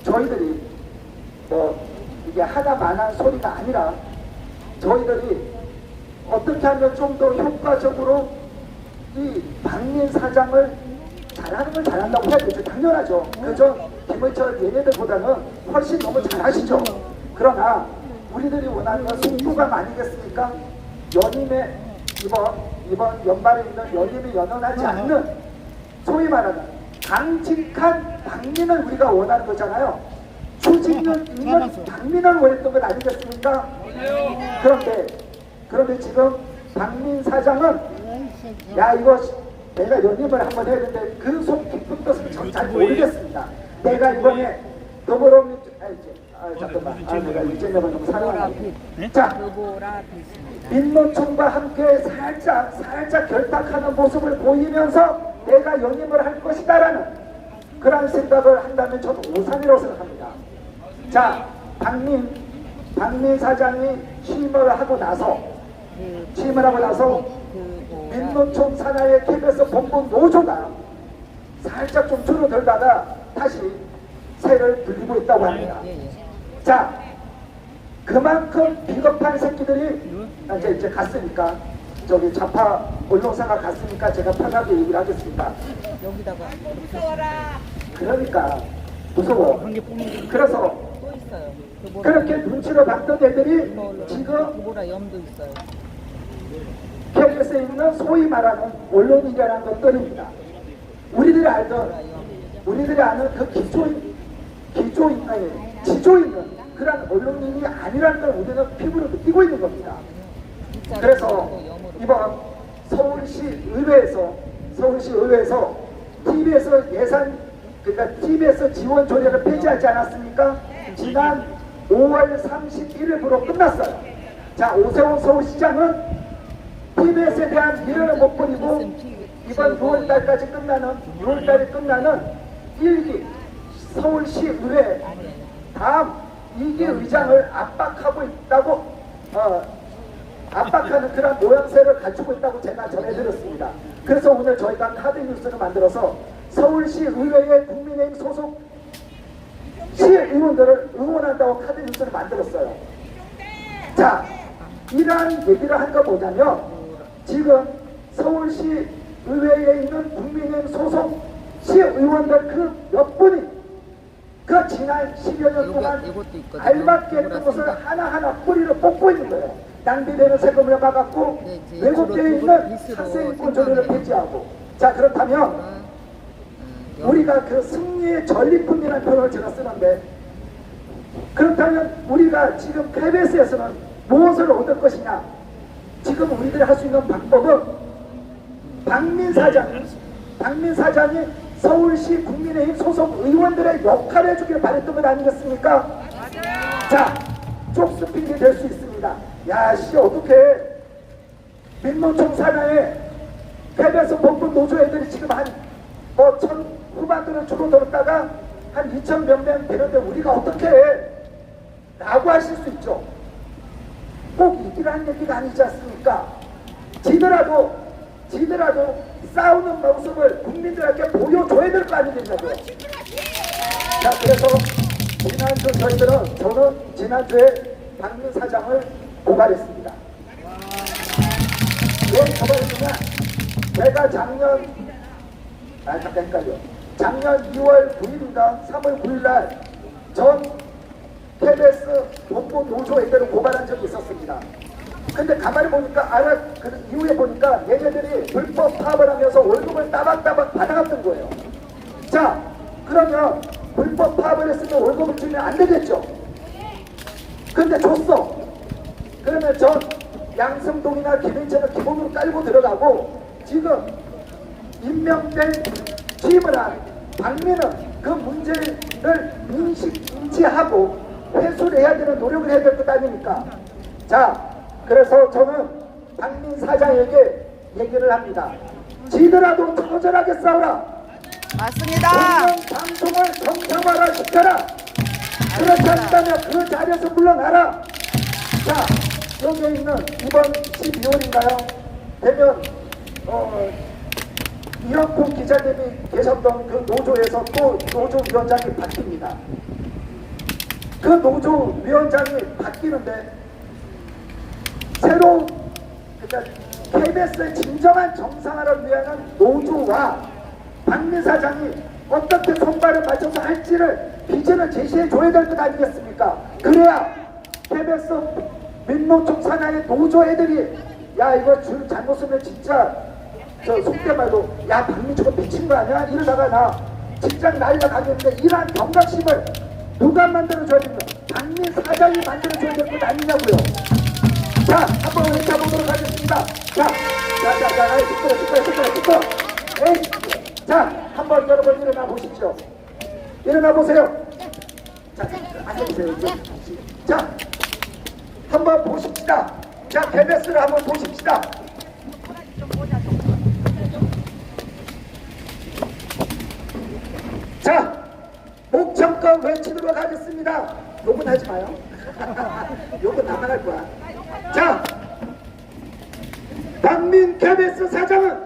저희들이 뭐 이게 하나만한 소리가 아니라 저희들이 어떻게 하면 좀 더 효과적으로 이 박민 사장을 잘하는 걸 잘한다고 해야 되죠. 당연하죠. 그저 김의철 얘네들보다는 훨씬 너무 잘하시죠. 그러나 우리들이 원하는 건 속도감 아니겠습니까? 연임에 이번 연말에 있는 연임이 연연하지 않는 소위 말하는 강직한 박민을 우리가 원하는 거잖아요. 조직력 있는 박민을 원했던 것 아니겠습니까? 그런데 지금 박민 사장은 야 이거 내가 연임을 한번 해야 되는데 그 속 깊은 것은 전 잘 모르겠습니다. 내가 이번에 더불어민주당 잠깐만 내가 이재명을 너무 사랑하는데 자 민노총과 함께 살짝 결탁하는 모습을 보이면서 내가 연임을 할 것이다라는 그런 생각을 한다면 저는 오산이라고 생각합니다. 자 박민 사장이 취임을 하고 나서 민노총 산하의 KBS 본부 노조가 살짝 좀 줄어들다가 다시 새를 불리고 있다고 합니다. 자, 그만큼 비겁한 새끼들이 이제 갔으니까 저기 좌파 언론사가 갔으니까 제가 편하게 얘기를 하겠습니다. 여기다가 무서워라. 그러니까 무서워. 그래서 그렇게 눈치를 봤던 애들이 지금 염도 있어요. KBS에 있는 소위 말하는 언론이라는 것들입니다. 우리들이 아는 그 지조 있는 그런 언론인이 아니라는 걸 우리는 피부로 느끼고 있는 겁니다. 그래서 이번 서울시 의회에서 TV에서 예산 그러니까 TBS 지원 조례를 폐지하지 않았습니까? 지난 5월 31일부로 끝났어요. 자, 오세훈 서울시장은 TBS에 대한 미련을 못 버리고 이번 6월달까지 끝나는 6월달에 끝나는 1기 서울시 의회 다음 2기 의장을 압박하고 있다고 압박하는 그런 모양새를 갖추고 있다고 제가 전해드렸습니다. 그래서 오늘 저희가 카드 뉴스를 만들어서 서울시 의회의 국민의힘 소속 시의원들을 응원한다고 카드 뉴스를 만들었어요. 자, 이러한 얘기를 한 거 뭐냐면 지금 서울시 의회에 있는 국민의힘 소속 시의원들 그 몇 분이 그 지난 10여 년 동안 알맞게 했던 것을 하나하나 뿌리를 뽑고 있는 거예요. 낭비되는 세금을 막았고 왜곡되어 있는 학생인권 조례를 폐지하고. 자, 그렇다면 우리가 그 승리의 전리품이라는 표현을 제가 쓰는데 그렇다면 우리가 지금 KBS에서는 무엇을 얻을 것이냐. 지금 우리들이 할 수 있는 방법은 박민 사장이 서울시 국민의힘 소속 의원들의 역할을 해주길 바랬던 것 아니겠습니까? 자, 쪽스핀이 될 수 있습니다. 야, 씨, 어떡해. 민노총 산하에 KBS 본부 노조 애들이 지금 한 1000 후반들은 줄어들었다가 한 2000 몇 명 되는데 우리가 어떻게 해? 라고 하실 수 있죠. 꼭 이기라는 얘기가 아니지 않습니까? 지더라도 싸우는 모습을 국민들에게 보여줘야 될 거 아니겠냐고요. 자, 그래서 저는 지난주에 박민 사장을 고발했습니다. 왜 고발했느냐? 제가 작년 2월 9일인가 3월 9일날 전 KBS 본부 노조 애들을 고발한 적이 있었습니다. 근데 가만히 보니까 그 이후에 보니까 얘네들이 불법 파업을 하면서 월급을 따박따박 받아갔던 거예요. 자, 그러면 불법 파업을 했으면 월급을 주면 안 되겠죠. 근데 줬어. 그러면 전 양승동이나 김인채는 기본으로 깔고 들어가고 지금 임명된 취임을 한 박민은 그 문제를 인지하고 회수를 해야 되는 노력을 해야 될 것 아닙니까? 자, 그래서 저는 박민 사장에게 얘기를 합니다. 지더라도 처절하게 싸우라. 맞습니다. 방송을 정상화를 시켜라. 그렇지 않다면 그 자리에서 물러나라. 자, 여기에 있는 이번 12월인가요? 되면 이영국 기자님이 계셨던 그 노조에서 또 노조위원장이 바뀝니다. 그 노조위원장이 바뀌는데 새로 그러니까 KBS의 진정한 정상화를 위한 노조와 박민 사장이 어떻게 손발을 맞춰서 할지를 비전을 제시해 줘야 될 것 아니겠습니까? 그래야 KBS 민노총 산하의 노조 애들이 야, 이거 줄 잘못 쓰면 진짜 저 속대 말로 야, 박민 저거 미친 거 아니야? 이러다가 나 직장 날려가겠는데 이러한 경각심을 누가 만들어줘야 됩니까? 박민 사장이 만들어줘야 될 것 아니냐고요. 자, 한번 외쳐보도록 하겠습니다. 시끄러. 에이, 자, 한번 여러분 일어나 보십시오. 일어나 보세요. 자, 앉아보세요. 자, 한번 보십시다. 자, KBS를 한번 보십시다. 자, 목청껏 외치도록 하겠습니다. 욕은 하지 마요. 욕은 나만 할 거야. 자, 박민 KBS 사장은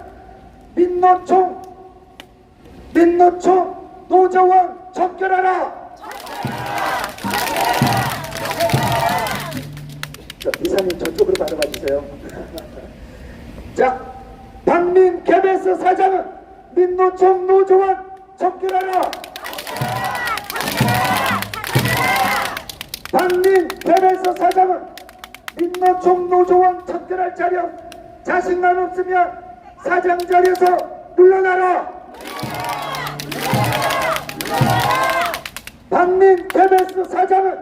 민노총 노조원 척결하라. 이사님 저쪽으로 바로 가주세요. 자, 박민 KBS 사장은 민노총 노조원 척결하라. 박민 KBS 사장은 민노총 노조원 척결할 자신감 없으면 사장 자리에서 물러나라. 박민 KBS 사장은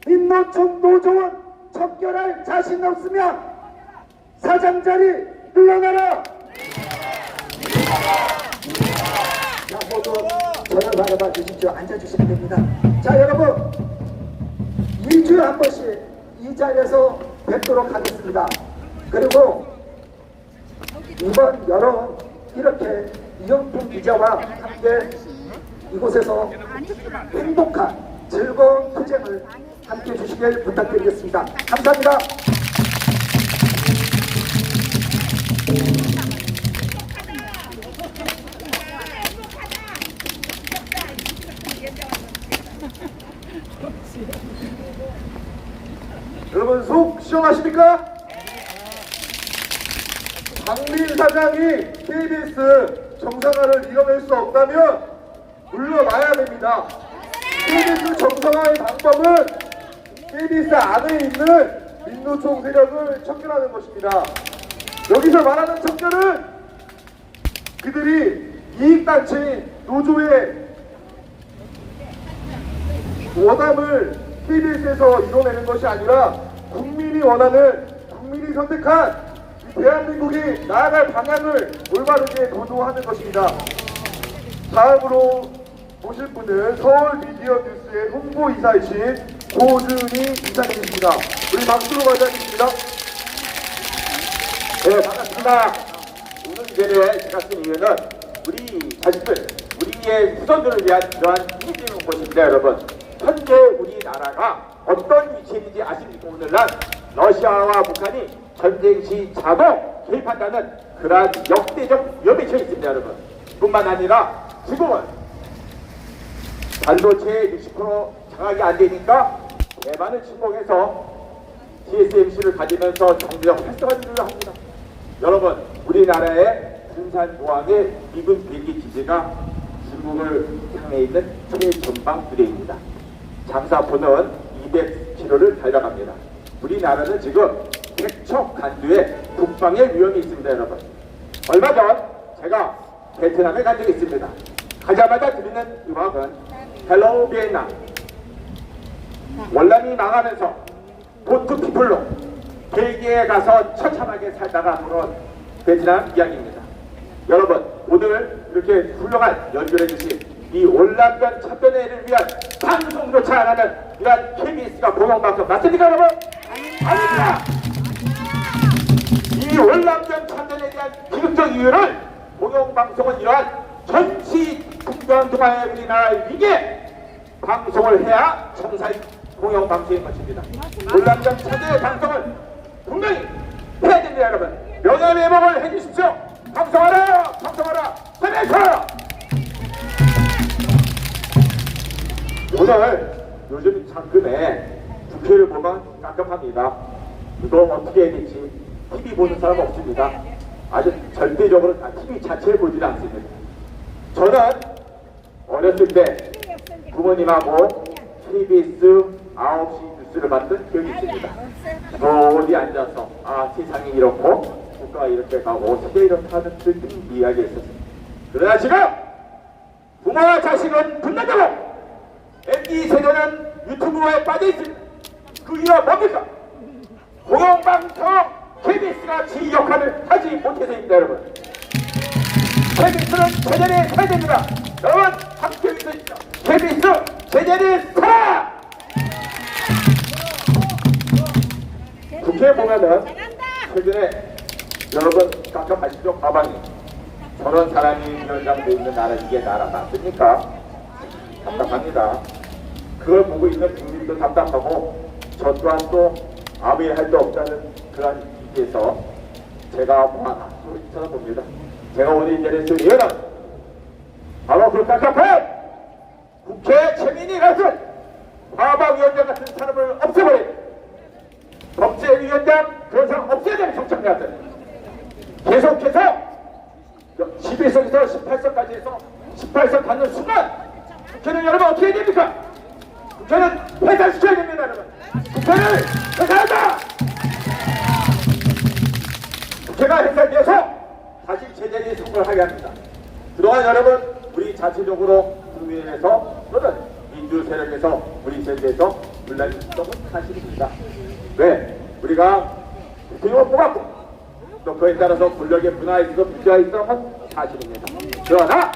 민노총 노조원 척결할 자신 없으면 사장 자리 물러나라. 자, 모두 전화 받아봐 주십시오. 앉아주시면 됩니다. 자, 여러분, 일주일에 한 번씩 이 자리에서 뵙도록 하겠습니다. 그리고 이번 여름 이렇게 이영풍 기자와 함께 이곳에서 행복한 즐거운 투쟁을 함께 해주시길 부탁드리겠습니다. 감사합니다. 여러분 속 시원하십니까? 박민 사장이 KBS 정상화를 이뤄낼 수 없다면 물러나야 됩니다. KBS 정상화의 방법은 KBS 안에 있는 민노총 세력을 척결하는 것입니다. 여기서 말하는 척결은 그들이 이익단체인 노조의 원함을 KBS에서 이뤄내는 것이 아니라 국민이 원하는, 국민이 선택한 이 대한민국이 나아갈 방향을 올바르게 도도하는 것입니다. 다음으로 모실 분은 서울 미디어 뉴스의 홍보이사이신 고준희 이사님입니다. 우리 박수로 맞이하겠습니다. 네, 반갑습니다. 오늘 이 자리에 제가 쓴 이유는 우리 자식들, 우리의 후손들을 위한 이러한 힘이 되는 것입니다, 여러분. 현재 우리나라가 어떤 위치에 있는지 아십니까? 오늘날 러시아와 북한이 전쟁 시 자동 개입한다는 그러한 역대적 위험에 처해 있습니다, 여러분. 뿐만 아니라 지금은 반도체 60% 장악이 안 되니까 대만을 침공해서 TSMC를 가지면서 정부적 활성화를 합니다. 여러분, 우리나라의 군산모항의 미군 비행기 기지가 중국을 향해 있는 최전방 부대입니다. 장사포는 200km를 달려갑니다. 우리나라는 지금 백척 간두의 북방의 위험이 있습니다, 여러분. 얼마 전 제가 베트남에 간 적이 있습니다. 가자마자 들리는 음악은 헬로 비엔남. 월남이 망하면서 보트 피플로 벨기에 가서 처참하게 살다가 돌아온 베트남 이야기입니다. 여러분, 오늘 이렇게 훌륭한 연주를 해주신 이 월남전 참전회를 위한 방송조차 안 하는 이러한 KBS가 공영방송 맞습니까, 여러분? 아닙니다. 이 월남전 참전에 대한 기극적 이유를 공영방송은 이러한 전시 국변동아의 우리나라의 위기에 방송을 해야 정상인 공영방송인 것입니다. 월남전 참전의 방송을 분명히 해야 됩니다, 여러분. 명예회복을 해주십시오. 방송하라! 방송하라! 세메이커! 오늘 요즘 잠금에 국회를 보면 깜깜합니다. 이거 어떻게 해야 될지 TV 보는 사람 없습니다. 아주 절대적으로 TV 자체를 보지 않습니다. 저는 어렸을 때 부모님하고 KBS 9시 뉴스를 봤던 기억이 있습니다. 어디 앉아서 세상이 이렇고 국가가 이렇게 가고 세계 이렇다 하는 뜻인 이야기를 했었습니다. 그러나 지금 부모와 자식은 분단되고 MZ 세대는 유튜브에 빠져 있습니다. 그 이유가 뭡니까? 공영방송 KBS가 지 역할을 하지 못해서입니다, 여러분. KBS는 제자리에 서야 됩니다. 여러분, 함께 있으십시오. KBS 제자리에 서라! 국회에 보면은 최근에 여러분 깜깜하시죠? 가방이 저런 사람이 위원장 돼 있는 나라, 이게 나라 맞습니까? 답답합니다. 그걸 보고 있는 국민도 답답하고 저 또한 또 아무 일 할 데 없다는 그런 위기에서 제가 하나 쳐다봅니다. 제가 오늘 이 자리에 쓴 이유는 바로 그 깜깜한 국회 최민희 같은 과방위원장 같은 사람을 없애버린 법제위원장 그런 사람 없애야 되는 정책이었어요. 계속해서 11석에서 18석까지 해서 18석 받는 순간 국회는 여러분 어떻게 해야 됩니까? 국회는 해산시켜야 됩니다, 여러분. 국회를 해산한다! 국회가 해산돼서 다시 제자리에 선거를 하게 합니다. 그동안 여러분 우리 자체적으로 국민에서 또는 민주 세력에서 우리 제도에서 물란히 있었던 사실입니다. 왜? 우리가 대통령을 뽑았고 또 그에 따라서 권력의 문화에 있어 문제가 있었던 사실입니다. 그러나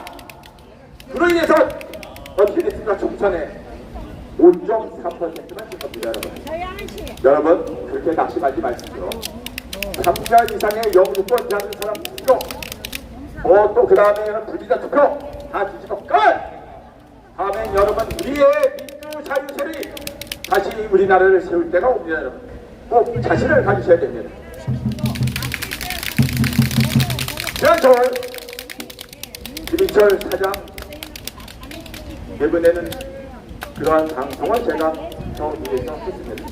그로 인해서 어떻게 됐습니까? 총선에 5.3%만 준 겁니다, 여러분. 서양은 씨. 여러분, 그렇게 낙심하지 마십시오. 3차 이상의 영주권 잡는 사람 투표, 또 그 다음에는 불비자 투표 다 뒤집어 끝! 다음엔 여러분, 우리의 민주자유세력이 다시 우리나라를 세울 때가 옵니다, 여러분. 꼭 자신을 가지셔야 됩니다. 지난철 김인철 사장, 이번에는 그러한 방송을 제가 저 위에서 했습니다.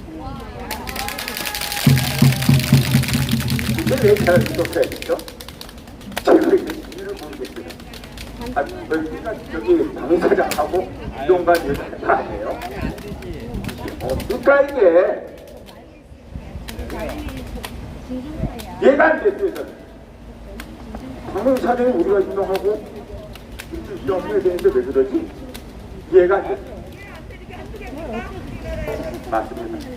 이게 왜 잘 믿었어야겠죠? 제가 이유를 모르겠어요. 여기가 저기 당사자하고 이동관 여자가 아니에요. 그러니까 이게 이해가 안 됐어요. 저는 당사자는 우리가 인정하고 인정해야 되는데 왜 그러지? 이해가 안 됐어요. 맞습니다.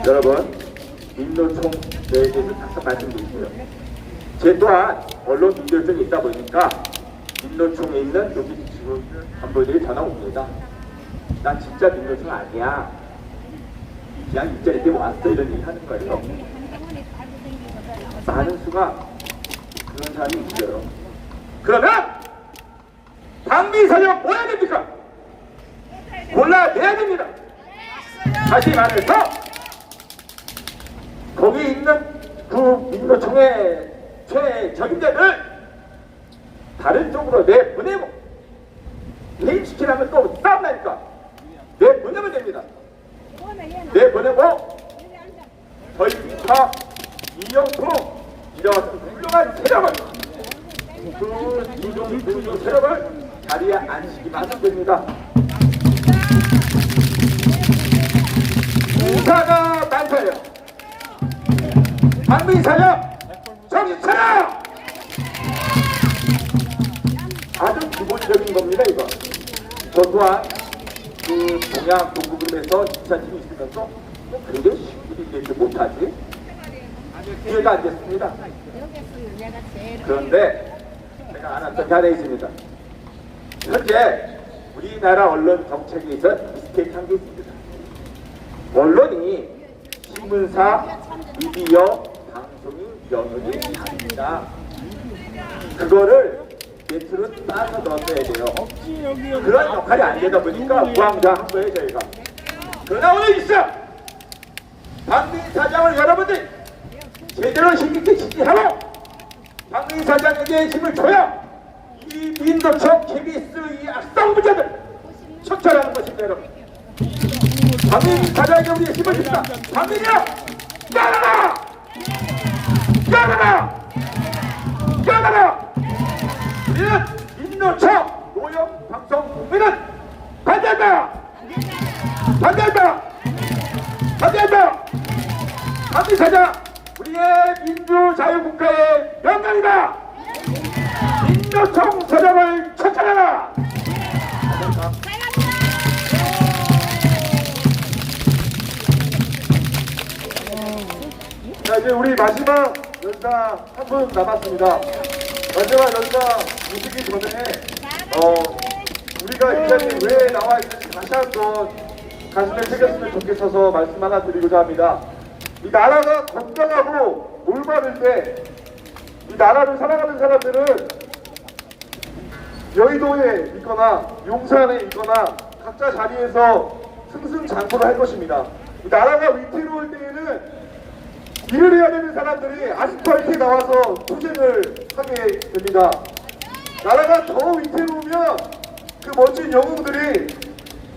여러분, 민노총 내에 대해서 항상 말씀드리고요. 제 또한 언론 민결성이 있다 보니까 민노총에 있는 여기 지금 있는 간부들이 전화 옵니다. 나 진짜 민노총 아니야. 그냥 일자리 때문에 왔어. 이런 얘기 하는 거예요. 많은 수가 그런 사람이 있어요. 그러면 당비사령 뭐 해야 됩니까? 골라내야 됩니다. 다시 말해서 거기 있는 그 민노총의 최적임자들 다른 쪽으로 내보내고 해임시키려면 또 싸움나니까 내보내면 됩니다. 내보내고 저희 민파 이영통 이런 훌륭한 세력을 그 민주 세력을 자리에 앉히기만 하면 됩니다. 인사가 많다요. 박민사령 정신 차려! 아주 기본적인 겁니다, 이거. 저 또한 그 동양 동부그룹에서 인사팀이 있으면서 굉장히 쉽게 이렇게 못하지? 이해가 안 됐습니다. 그런데 제가 알았던 게 하나 있습니다. 현재 우리나라 언론 정책에서 미스테이크한 게 있습니다. 언론이 신문사, 미디어, 방송이 영역이 다릅니다. 그거를 예술은 따서 넣어야 돼요. 그런 역할이 안 되다 보니까 무항자한 거예요, 저희가. 그러나 오늘 있어! 박민 사장을 여러분들 제대로 힘있게 지지하고 박민 사장에게 힘을 줘야 이 민노총 KBS 이 악성부자들 척결하는 것입니다, 여러분. 박민 사장에게 우리의 힘을 줍니다. 박민이야! 깨어나라! 깨어나라! 깨어나라! 우리는 민노총 노영 방송 국민은 반대한다! 반대한다! 반대한다! 박민 사장! 우리의 민주자유국가의 명령이다! 민노총 사장을 척결하라! 자, 이제 우리 마지막 연사 한 분 남았습니다. 마지막 연사 오시기 전에 우리가 이 자리에 왜 나와 있는지 다시 한번 가슴에 새겼으면 좋겠어서 말씀 하나 드리고자 합니다. 이 나라가 건강하고 올바를 때 이 나라를 사랑하는 사람들은 여의도에 있거나 용산에 있거나 각자 자리에서 승승장구를 할 것입니다. 이 나라가 위태로울 때에는 일을 해야 되는 사람들이 아스팔트에 나와서 투쟁을 하게 됩니다. 나라가 더 위태로우면 그 멋진 영웅들이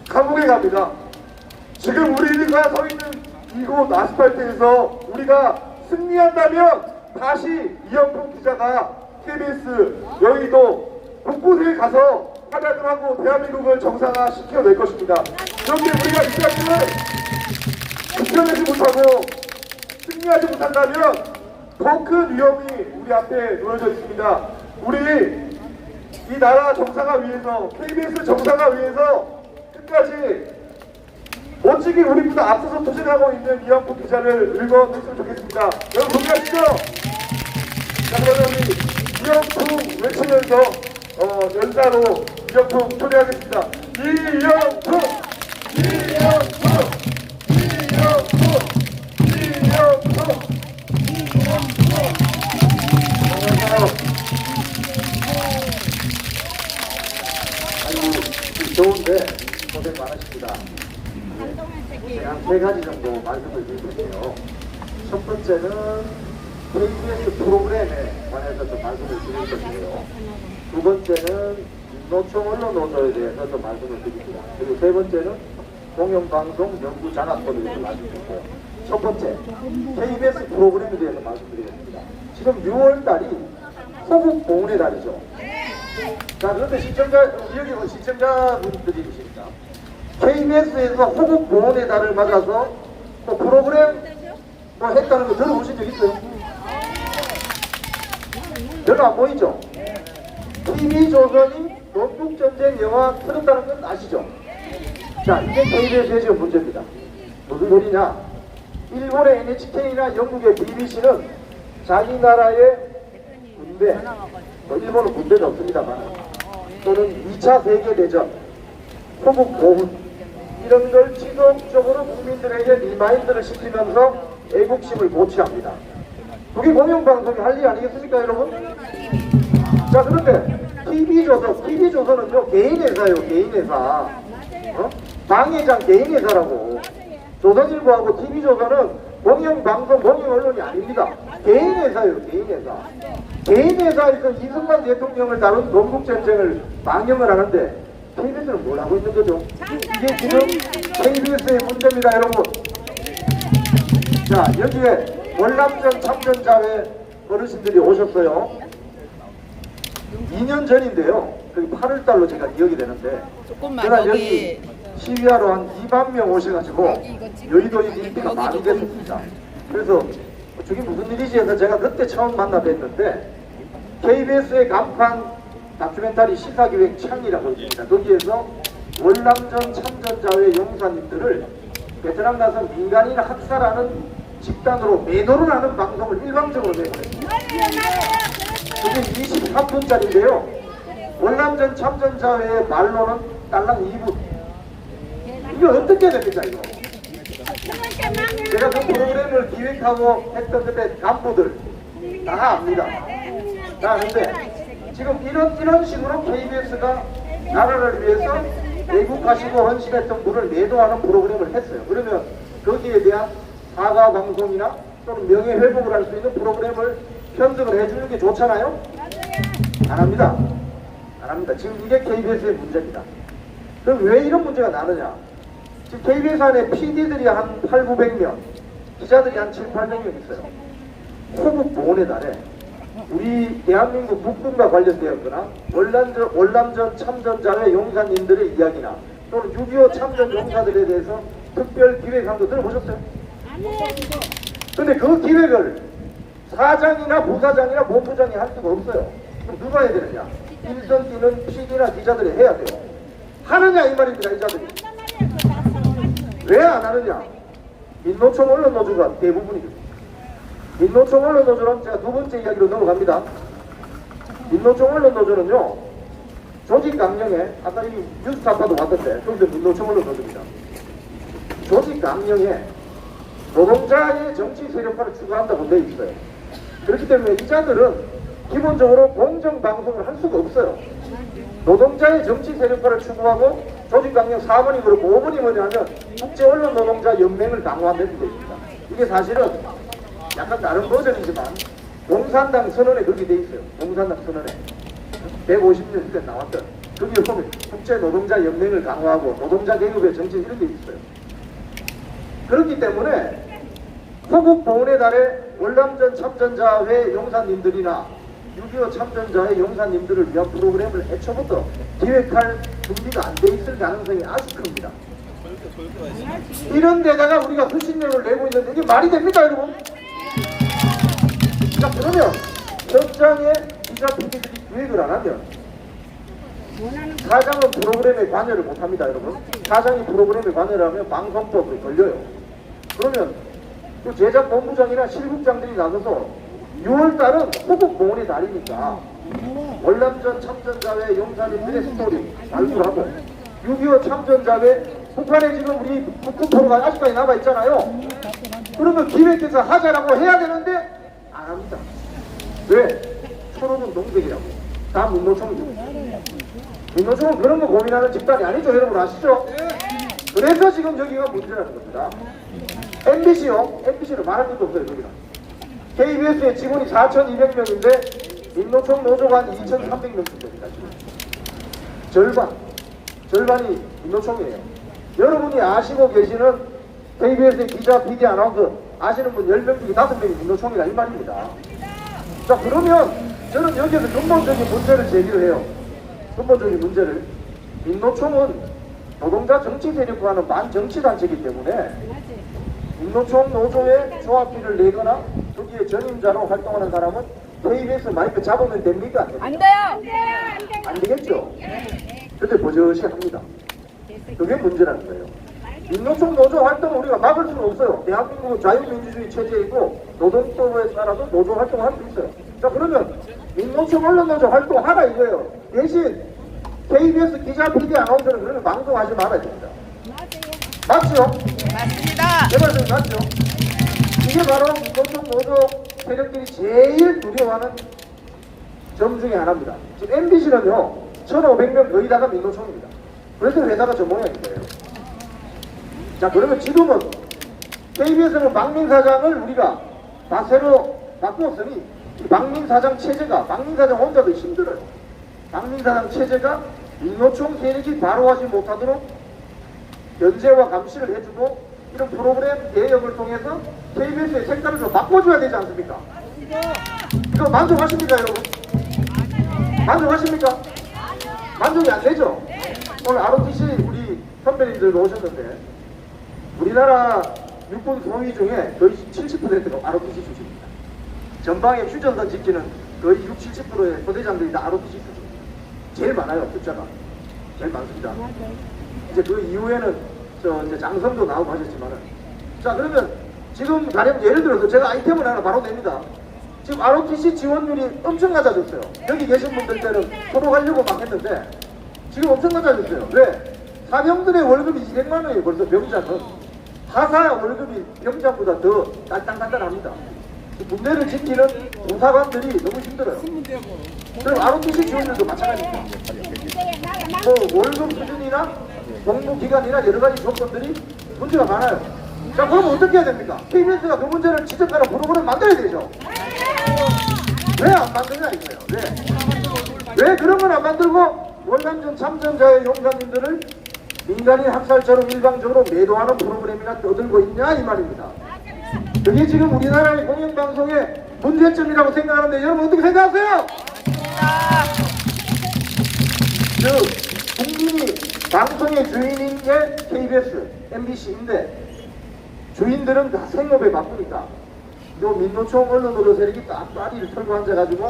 감옥에 갑니다. 지금 우리가 서 있는 이곳 아스팔트에서 우리가 승리한다면 다시 이영풍 기자가 KBS 여의도 곳곳에 가서 활약을 하고 대한민국을 정상화 시켜낼 것입니다. 그런데 우리가 이 자리를 지켜내지 못하고 승리하지 못한다면 더 큰 위험이 우리 앞에 놓여져 있습니다. 우리 이 나라 정상화 위해서 KBS 정상화 위해서 끝까지 멋지게 우리보다 앞서서 투쟁하고 있는 이영풍 기자를 읽어냈으면 좋겠습니다. 여러분 동의하시죠? 자, 그러면 우리 이영풍 외치면서 연사로 이영풍 초대하겠습니다. 이영수! 아이고, 좋은데 고생 많으십니다. 제가 한 3가지 정도 말씀을 드릴게요. 첫 번째는 KBS 프로그램에 관해서 좀 말씀을 드릴 것이고요. 두 번째는 노총 언론 노조에 대해서 좀 말씀을 드립니다. 그리고 세 번째는 공영방송 연구 장학법에 대해서 말씀드리고, 첫 번째 KBS 프로그램에 대해서 말씀드리겠습니다. 지금 6월달이 호국 보훈의 달이죠. 자, 그런데 여기 시청자분들이십니까? KBS에서 호국 보훈의 달을 맞아서 뭐 프로그램 뭐 했다는 거 들어보신 적 있어요? 별로 안 보이죠? TV조선이 논북전쟁 영화 틀었다는 건 아시죠? 자, 이게 KBS의 지금 문제입니다. 무슨 소리냐? 일본의 NHK나 영국의 BBC는 자기 나라의 군대, 뭐 일본은 군대는 없습니다만, 또는 2차 세계대전, 호국 보훈, 이런 걸 지속적으로 국민들에게 리마인드를 시키면서 애국심을 고취합니다. 그게 공영방송이 할 일 아니겠습니까, 여러분? 자, 그런데 TV조선은요, 개인회사예요, 개인회사. 방해장 개인회사라고. 조선일보하고 TV조선은 공영방송, 공영언론이 아닙니다. 개인회사예요, 개인회사. 개인회사에서 이승만 대통령을 다룬 동북전쟁을 방영을 하는데 KBS는 뭘 하고 있는 거죠? 이게 지금 KBS의 문제입니다, 여러분. 자, 여기에 월남전 참전자회 어르신들이 오셨어요. 2년 전인데요. 8월달로 제가 기억이 되는데, 그날 여기 시위하러 한 2만 명 오셔가지고 여의도에 인기가 많이 됐습니다. 그래서 저게 무슨 일이지 해서 제가 그때 처음 만나 뵀는데, KBS의 간판 다큐멘터리 시사기획 창이라고 있습니다. 거기에서 월남전 참전자회 용사님들을 베트남 가서 민간인 학살하는 집단으로 매도를 하는 방송을 일방적으로 내보냈습니다. 그게 24분짜리인데요. 월남전 참전자회의 말로는 딸랑 2분. 이게 어떻게 됩니까, 이거? 제가 그 프로그램을 기획하고 했던 그때 간부들 다 압니다. 자, 근데 지금 이런 식으로 KBS가 나라를 위해서 애국하시고 헌신했던 분을 매도하는 프로그램을 했어요. 그러면 거기에 대한 사과 방송이나 또는 명예회복을 할 수 있는 프로그램을 편성을 해주는 게 좋잖아요? 안 합니다. 안 합니다. 지금 이게 KBS의 문제입니다. 그럼 왜 이런 문제가 나느냐? 지금 KBS 안에 PD들이 한 800~900명, 기자들이 한 700~800명 있어요. 호국 보훈의 달에 우리 대한민국 국군과 관련되었거나 월남전 참전자회 용사님들의 이야기나 또는 6.25 참전 용사들에 대해서 특별 기획한 거 들어보셨어요? 근데 그 기획을 사장이나 부사장이나 본부장이 할 수가 없어요. 그럼 누가 해야 되느냐? 일선 뛰는 PD나 기자들이 해야 돼요. 하느냐 이 말입니다, 기자들이. 왜 안 하느냐? 민노총 언론노조가 대부분이거든요. 민노총 언론노조는 제가 두 번째 이야기로 넘어갑니다. 민노총 언론노조는요, 조직 강령에, 아까 이 뉴스타파도 왔던데, 그런데 민노총 언론노조입니다. 조직 강령에 노동자의 정치 세력화를 추구한다고 돼 있어요. 그렇기 때문에 이자들은 기본적으로 공정방송을 할 수가 없어요. 노동자의 정치 세력화를 추구하고 조직 강령 4번이 그렇고 5번이 뭐냐면 국제언론노동자연맹을 강화하는 데 있습니다. 이게 사실은 약간 다른 버전이지만 공산당 선언에 그렇게 돼 있어요. 공산당 선언에 150년 때 나왔던 거기에 보면 국제노동자연맹을 강화하고 노동자 계급의 정치 이런 게 있어요. 그렇기 때문에 호국 보훈의 달에 월남전 참전자회 용사님들이나 6.25 참전자회 용사님들을 위한 프로그램을 애초부터 기획할 준비가 안 돼 있을 가능성이 아주 큽니다. 이런 데다가 우리가 수신료를 내고 있는데 이게 말이 됩니까, 여러분? 자, 그러면 현장에 기자 PD들이 기획을 안 하면 사장은 프로그램에 관여를 못합니다, 여러분. 사장이 프로그램에 관여를 하면 방송법을 걸려요. 그러면 그 제작 본부장이나 실국장들이 나서서 6월달은 호국 보훈의 달이니까 월남전 참전자회 용사님들의 스토리 발표하고 6.25 참전자회 북한에 지금 우리 북극포로가 아직까지 남아있잖아요. 그러면 기획해서 하자라고 해야 되는데 안 합니다. 왜? 서로는 동백이라고. 다 민노총이죠. 민노총은 그런 거 고민하는 집단이 아니죠. 여러분 아시죠? 그래서 지금 여기가 문제라는 겁니다. MBC요. MBC는 말할 것도 없어요. 여기는. KBS의 직원이 4,200명인데 민노총 노조가 2,300명쯤 됩니다. 지금. 절반이 민노총이에요. 여러분이 아시고 계시는 KBS의 기자, PD, 아나운서 아시는 분 10명 중에 5명이 민노총이다 이 말입니다. 자, 그러면 저는 여기에서 근본적인 문제를 제기를 해요. 근본적인 문제를. 민노총은 노동자 정치 세력과는 반정치단체이기 때문에 민노총 노조에 조합비를 내거나 거기에 전임자로 활동하는 사람은 KBS 마이크 잡으면 됩니까? 안 돼요. 안 되겠죠? 그때 버젓이 합니다. 그게 문제라는 거예요. 민노총 노조 활동을 우리가 막을 수는 없어요. 대한민국은 자유민주주의 체제이고 노동법에 따라서 노조 활동을 할 수 있어요. 자, 그러면 민노총 언론노조 활동하라 이거예요. 대신 KBS 기자, PD, 아나운서는 그러면 방송하지 말아야 됩니다. 맞죠? 맞습니다. 제 말씀이 맞죠? 이게 바로 민노총 노조 세력들이 제일 두려워하는 점 중에 하나입니다. 지금 MBC는요 1,500명 거의 다가 민노총입니다. 그래서 회사가 저 모양인 거예요. 자, 그러면 지금은 KBS는 박민 사장을 우리가 다 새로 바꾸었으니 이 박민 사장 체제가 박민 사장 혼자도 힘들어요. 박민 사장 체제가 민노총 세력이 바로 하지 못하도록 견제와 감시를 해주고 이런 프로그램 개혁을 통해서 KBS의 색깔을 좀 바꿔줘야 되지 않습니까? 이거 만족하십니까, 여러분? 만족하십니까? 만족이 안 되죠? 오늘 ROTC 우리 선배님들 오셨는데 우리나라 육군 소위 중에 거의 70%가 ROTC 출신입니다. 전방에 휴전선 지키는 거의 60~70%의 부대장들이 다 ROTC 출신입니다. 제일 많아요, 숫자가. 제일 많습니다. 이제 그 이후에는 이제 장성도 나오고 하셨지만은. 자, 그러면 지금 가령 예를 들어서 제가 아이템을 하나 바로 냅니다. 지금 ROTC 지원율이 엄청 낮아졌어요. 여기 계신 분들 때는 토록하려고 막 했는데 지금 엄청 낮아졌어요. 왜? 사병들의 월급이 200만 원이에요. 벌써 병장은. 하사 월급이 병장보다 더 딸딱딸딱합니다. 군대를 지키는 부사관들이 너무 힘들어요. 그럼 ROTC 지원율도 마찬가지입니다. 뭐 월급 수준이나 복무기간이나 여러가지 조건들이 문제가 많아요. 자, 그럼 어떻게 해야 됩니까? KBS가 그 문제를 지적하는 프로그램을 만들어야 되죠. 왜 안 만드냐 이거예요. 왜 그런 걸 안 만들고 월남전 참전자의 용사님들을 민간인 학살처럼 일방적으로 매도하는 프로그램이나 떠들고 있냐 이 말입니다. 그게 지금 우리나라의 공영방송의 문제점이라고 생각하는데 여러분 어떻게 생각하세요? 국민이 방송의 주인인 게 KBS, MBC인데 주인들은 다 생업에 바쁘니까 요 민노총 언론노조 세력이 딱 다리를 털고 앉아가지고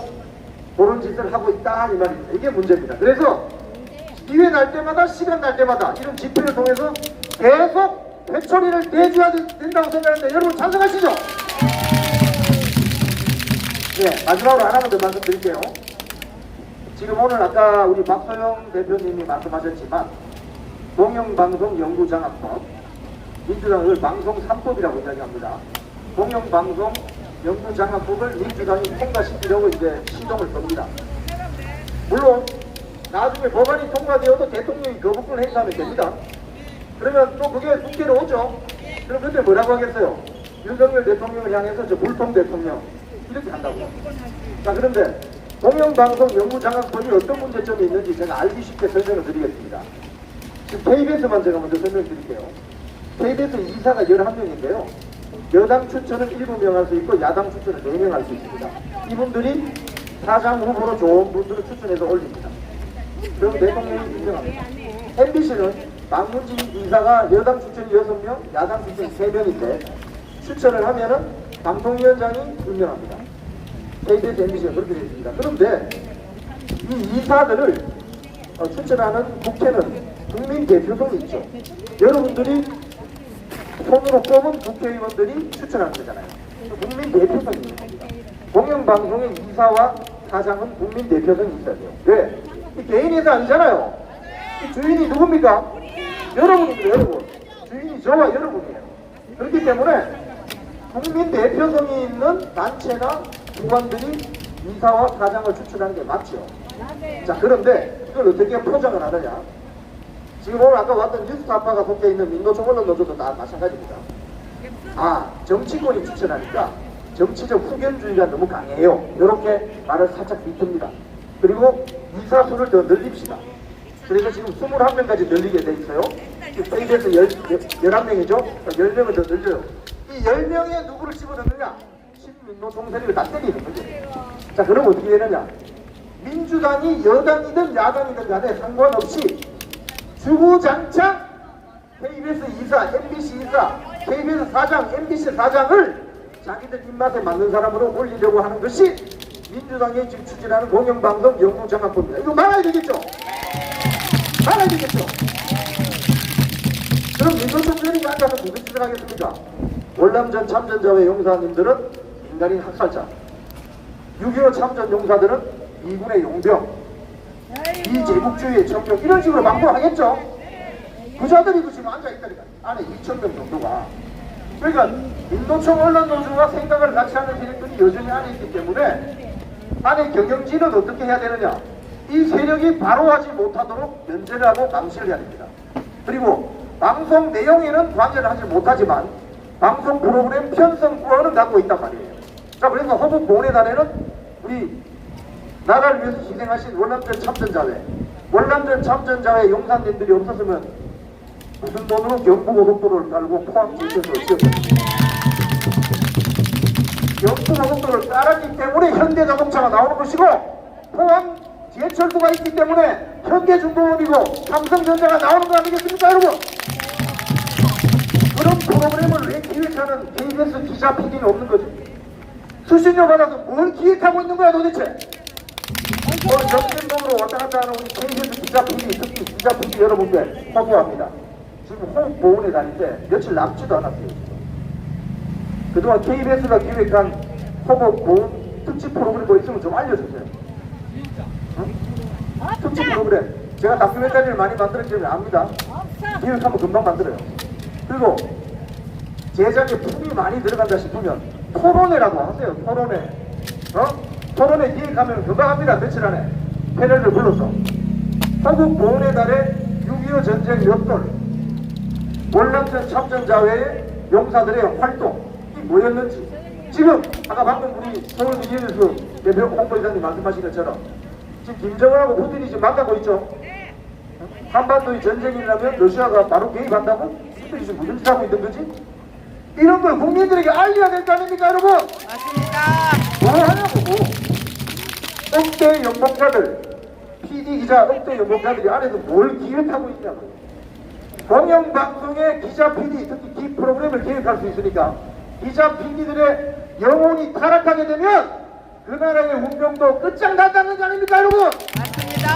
그런 짓을 하고 있다 이 말입니다. 이게 문제입니다. 그래서 기회 날 때마다 시간 날 때마다 이런 집회를 통해서 계속 회초리를 내줘야 된다고 생각하는데 여러분 찬성하시죠? 네, 마지막으로 하나만 더 말씀드릴게요. 지금 오늘 아까 우리 박소영 대표님이 말씀하셨지만 공영방송연구장학법 민주당을 방송 3법이라고 이야기합니다. 공영방송 연구장학법을 민주당이 통과시키려고 이제 시동을 겁니다. 물론 나중에 법안이 통과되어도 대통령이 거부권 행사하면 됩니다. 그러면 또 그게 국회로 오죠. 그럼 그때 뭐라고 하겠어요? 윤석열 대통령을 향해서 저 물통 대통령 이렇게 한다고. 자, 그런데 공영방송 연구장학법이 어떤 문제점이 있는지 제가 알기 쉽게 설명을 드리겠습니다. 지금 KBS만 제가 먼저 설명드릴게요. KBS 이사가 11명인데요. 여당 추천은 7명 할 수 있고 야당 추천은 4명 할 수 있습니다. 이분들이 사장 후보로 좋은 분들을 추천해서 올립니다. 그럼 대통령이 인정합니다. MBC는 박문진 이사가 여당 추천이 6명, 야당 추천이 3명인데 추천을 하면은 방통위원장이 임명합니다. KBS, MBC가 그렇게 되어 있습니다. 그런데 이 이사들을 추천하는 국회는 국민 대표성이 있죠. 여러분들이 손으로 뽑은 국회의원들이 추천하는 거잖아요. 국민 대표성이 있는 겁니다. 공영방송의 이사와 사장은 국민 대표성이 있어야 돼요. 왜? 개인 회사 아니잖아요. 주인이 누굽니까? 여러분입니다, 여러분. 주인이 저와 여러분이에요. 그렇기 때문에 국민 대표성이 있는 단체나 기관들이 이사와 사장을 추천하는 게 맞죠. 자, 그런데 이걸 어떻게 포장을 하느냐? 지금 오늘 아까 왔던 뉴스타파가 속해 있는 민노총 언론노조도 다 마찬가지입니다. 아, 정치권이 추천하니까 정치적 후견주의가 너무 강해요. 이렇게 말을 살짝 비틉니다. 그리고 이사 수를 더 늘립시다. 그래서 지금 21명까지 늘리게 돼 있어요. KBS 11명이죠? 10명을 더 늘려요. 이 10명의 누구를 집어넣느냐? 신민노총 세력을 다 때리는 거죠. 자, 그럼 어떻게 되느냐? 민주당이 여당이든 야당이든 간에 상관없이 주구장창 KBS 이사, MBC 이사, KBS 사장, MBC 사장을 자기들 입맛에 맞는 사람으로 올리려고 하는 것이 민주당이 지금 추진하는 공영방송 영구장악법입니다. 이거 막아야 되겠죠? 막아야 되겠죠? 그럼 민노총 세력이 앉아서 무슨 짓을 하겠습니까? 월남전 참전자회 용사님들은 민간인 학살자, 6.25 참전 용사들은 미군의 용병, 비제국주의의 정병, 이런 식으로 방법하겠죠? 부자들이 지금 앉아있다니까. 안에 2,000명 정도가. 그러니까 민노총 언론노조와 생각을 같이 하는 세력들이 여전히 안에 있기 때문에 안에 경영진은 어떻게 해야 되느냐? 이 세력이 바로 하지 못하도록 면제를 하고 감시를 해야 됩니다. 그리고 방송 내용에는 관여를 하지 못하지만 방송 프로그램 편성권은 갖고 있단 말이에요. 자, 그래서 허브 보훈회단에는 우리 나라를 위해서 희생하신 월남전 참전자회, 월남전 참전자회 용사님들이 없었으면 무슨 돈으로 경부고속도로를 깔고 포항 지역에서 지었어요. 경부고속도로를 깔았기 때문에 현대자동차가 나오는 것이고 포항 제철도가 있기 때문에 현대중공업이고 삼성전자가 나오는 거 아니겠습니까, 여러분? 그런 프로그램을 왜 기획하는 KBS 기자 PD는 없는 거죠? 수신료 받아서 뭘 기획하고 있는 거야 도대체? 오늘 정신동으로 왔다 갔다 하는 우리 KBS 기자 PD, 특히 기자 PD 여러분들 허구합니다. 지금 호흡보훈에 다닐 때 며칠 남지도 않았어요. 그동안 KBS가 기획한 호흡보훈 특집 프로그램 뭐 있으면 좀 알려주세요. 응? 특집 프로그램. 제가 다큐멘터리를 많이 만들었기 압니다. 기획하면 금방 만들어요. 그리고 제작에 품이 많이 들어간다 싶으면 토론회라도 하세요. 토론회. 토론회 기획하면 금방 합니다. 며칠 안에 패널들 불러서 호국보훈의 달에 6.25 전쟁 옆돌 월남전 참전자회의 용사들의 활동이 뭐였는지 지금 아까 방금 우리 서울 미디어뉴스 대표 홍보이사님 말씀하신 것처럼 지금 김정은하고 푸틴이 지금 만나고 있죠. 한반도의 전쟁이 일어나면 러시아가 바로 개입한다고? 푸틴이 지금 무슨 짓 하고 있는 거지? 이런 걸 국민들에게 알려야 될 거 아닙니까, 여러분? 맞습니다. 뭘 하냐고, 뭐. 억대 연봉자들, PD 기자 억대 연봉자들이 안에서 뭘 기획하고 있냐고요. 공영방송의 기자 PD, 특히 기 프로그램을 기획할 수 있으니까 기자 PD들의 영혼이 타락하게 되면 그 나라의 운명도 끝장난다는 거 아닙니까, 여러분? 맞습니다.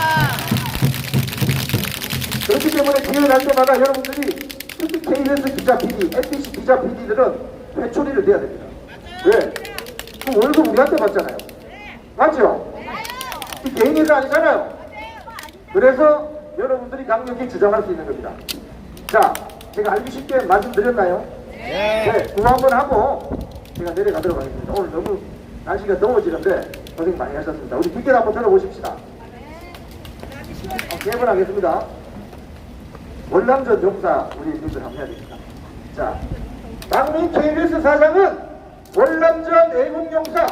그렇기 때문에 기회를 할 때마다 여러분들이 특히 KBS 기자 PD, MBC 기자 PD들은 회초리를 내야 됩니다. 왜? 그 월급 우리한테 받잖아요. 맞죠? 이 개인 일 아니잖아요. 그래서 여러분들이 강력히 주장할 수 있는 겁니다. 자, 제가 알기 쉽게 말씀드렸나요? 네. 구호 한번 하고 제가 내려가도록 하겠습니다. 오늘 너무 날씨가 더워지는데 고생 많이 하셨습니다. 우리 뒷길 한번 들어보십시다. 네 번 하겠습니다. 월남전 용사 우리 님들 한번 해야 됩니다. 자, 박민 KBS 사장은 월남전 애국용사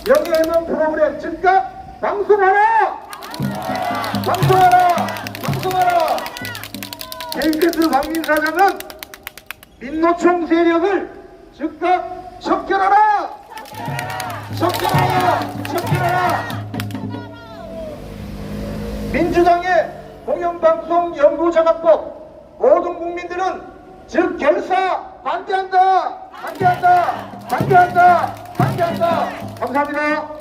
명예훼손 프로그램 즉각 방송하라! 방송하라! 방송하라! KBS 박민 사장은 민노총 세력을 즉각 척결하라! 척결하라! 척결하라! 민주당의 공영방송 연구장악법 모든 국민들은 즉 결사 반대한다! 반대한다! 반대한다! 반대한다! 감사합니다.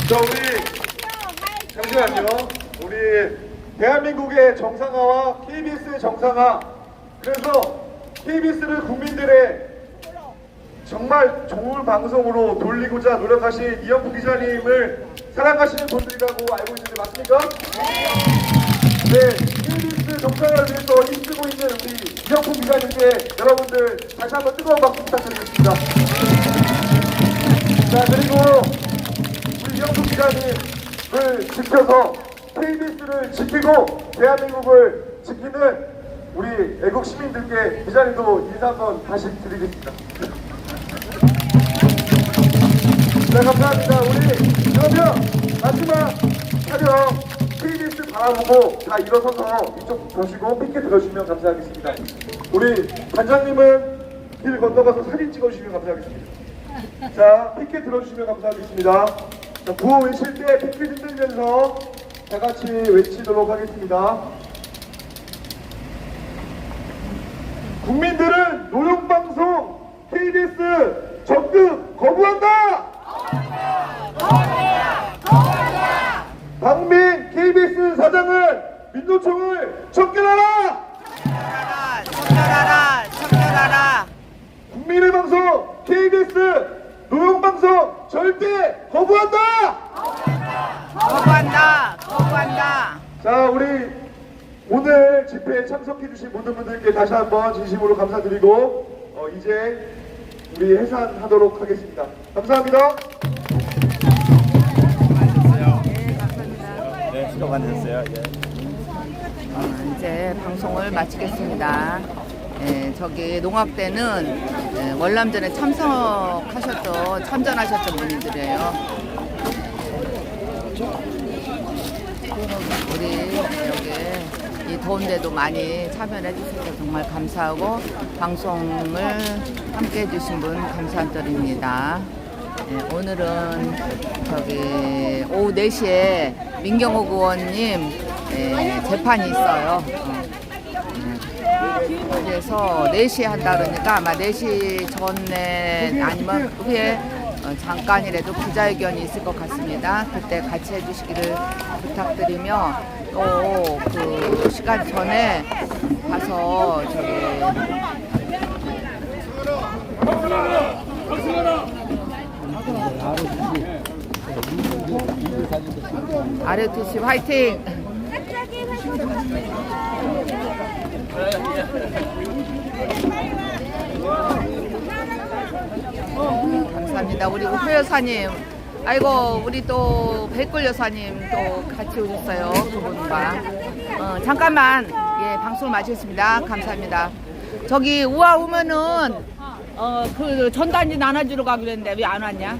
자, 우리 잠시만요. 우리 대한민국의 정상화와 KBS의 정상화. 그래서 KBS를 국민들의 정말 좋은 방송으로 돌리고자 노력하신 이영부 기자님을 사랑하시는 분들이라고 알고 있는데 맞습니까? 네, KBS 정상화를 위해서 힘쓰고 있는 우리 이영품 기자님께 여러분들 다시 한번 뜨거운 박수 부탁드리겠습니다. 자, 그리고 우리 이영품 기자님을 지켜서 KBS를 지키고 대한민국을 지키는 우리 애국 시민들께 기자님도 인사 한번 다시 드리겠습니다. 네, 감사합니다. 우리 그러면 마지막 촬영 KBS 바라보고 다 일어서서 이쪽 보시고 피켓 들어주시면 감사하겠습니다. 우리 단장님은 길 건너가서 사진 찍어주시면 감사하겠습니다. 자, 피켓 들어주시면 감사하겠습니다. 자, 구호 외칠 때 피켓 흔들면서 다 같이 외치도록 하겠습니다. 국민들은 노영방송 KBS 적극 거부한다! 박민 KBS 사장을 민노총을 척결하라! 척결하라. 국민의 방송 KBS 노영방송 절대 거부한다! 거부한다. 자, 우리 오늘 집회에 참석해주신 모든 분들께 다시 한번 진심으로 감사드리고 이제 우리 해산하도록 하겠습니다. 감사합니다. 네, 수고 많으셨어요. 예. 이제 방송을 마치겠습니다. 예, 저기 농악대는 월남전에 참전하셨던 분들이에요. 우리 여기 이 더운데도 많이 참여해 주셔서 정말 감사하고 방송을 함께 해주신 분 감사드립니다. 예, 오늘은 저기 오후 4시에 민경욱 의원님 재판이 있어요. 그래서 4시에 한다 그러니까 아마 4시 전에 아니면 후에 잠깐이라도 기자회견이 있을 것 같습니다. 그때 같이 해주시기를 부탁드리며 또 그 시간 전에 가서 저기 ROTC 화이팅! 감사합니다. 우리 호 여사님, 아이고 우리 또 백골 여사님 또 같이 오셨어요. 두 분과 잠깐만 방송을 마치겠습니다. 감사합니다. 저기 우아 오면은 그 전단지 나눠주러 가기로 했는데 왜 안 왔냐?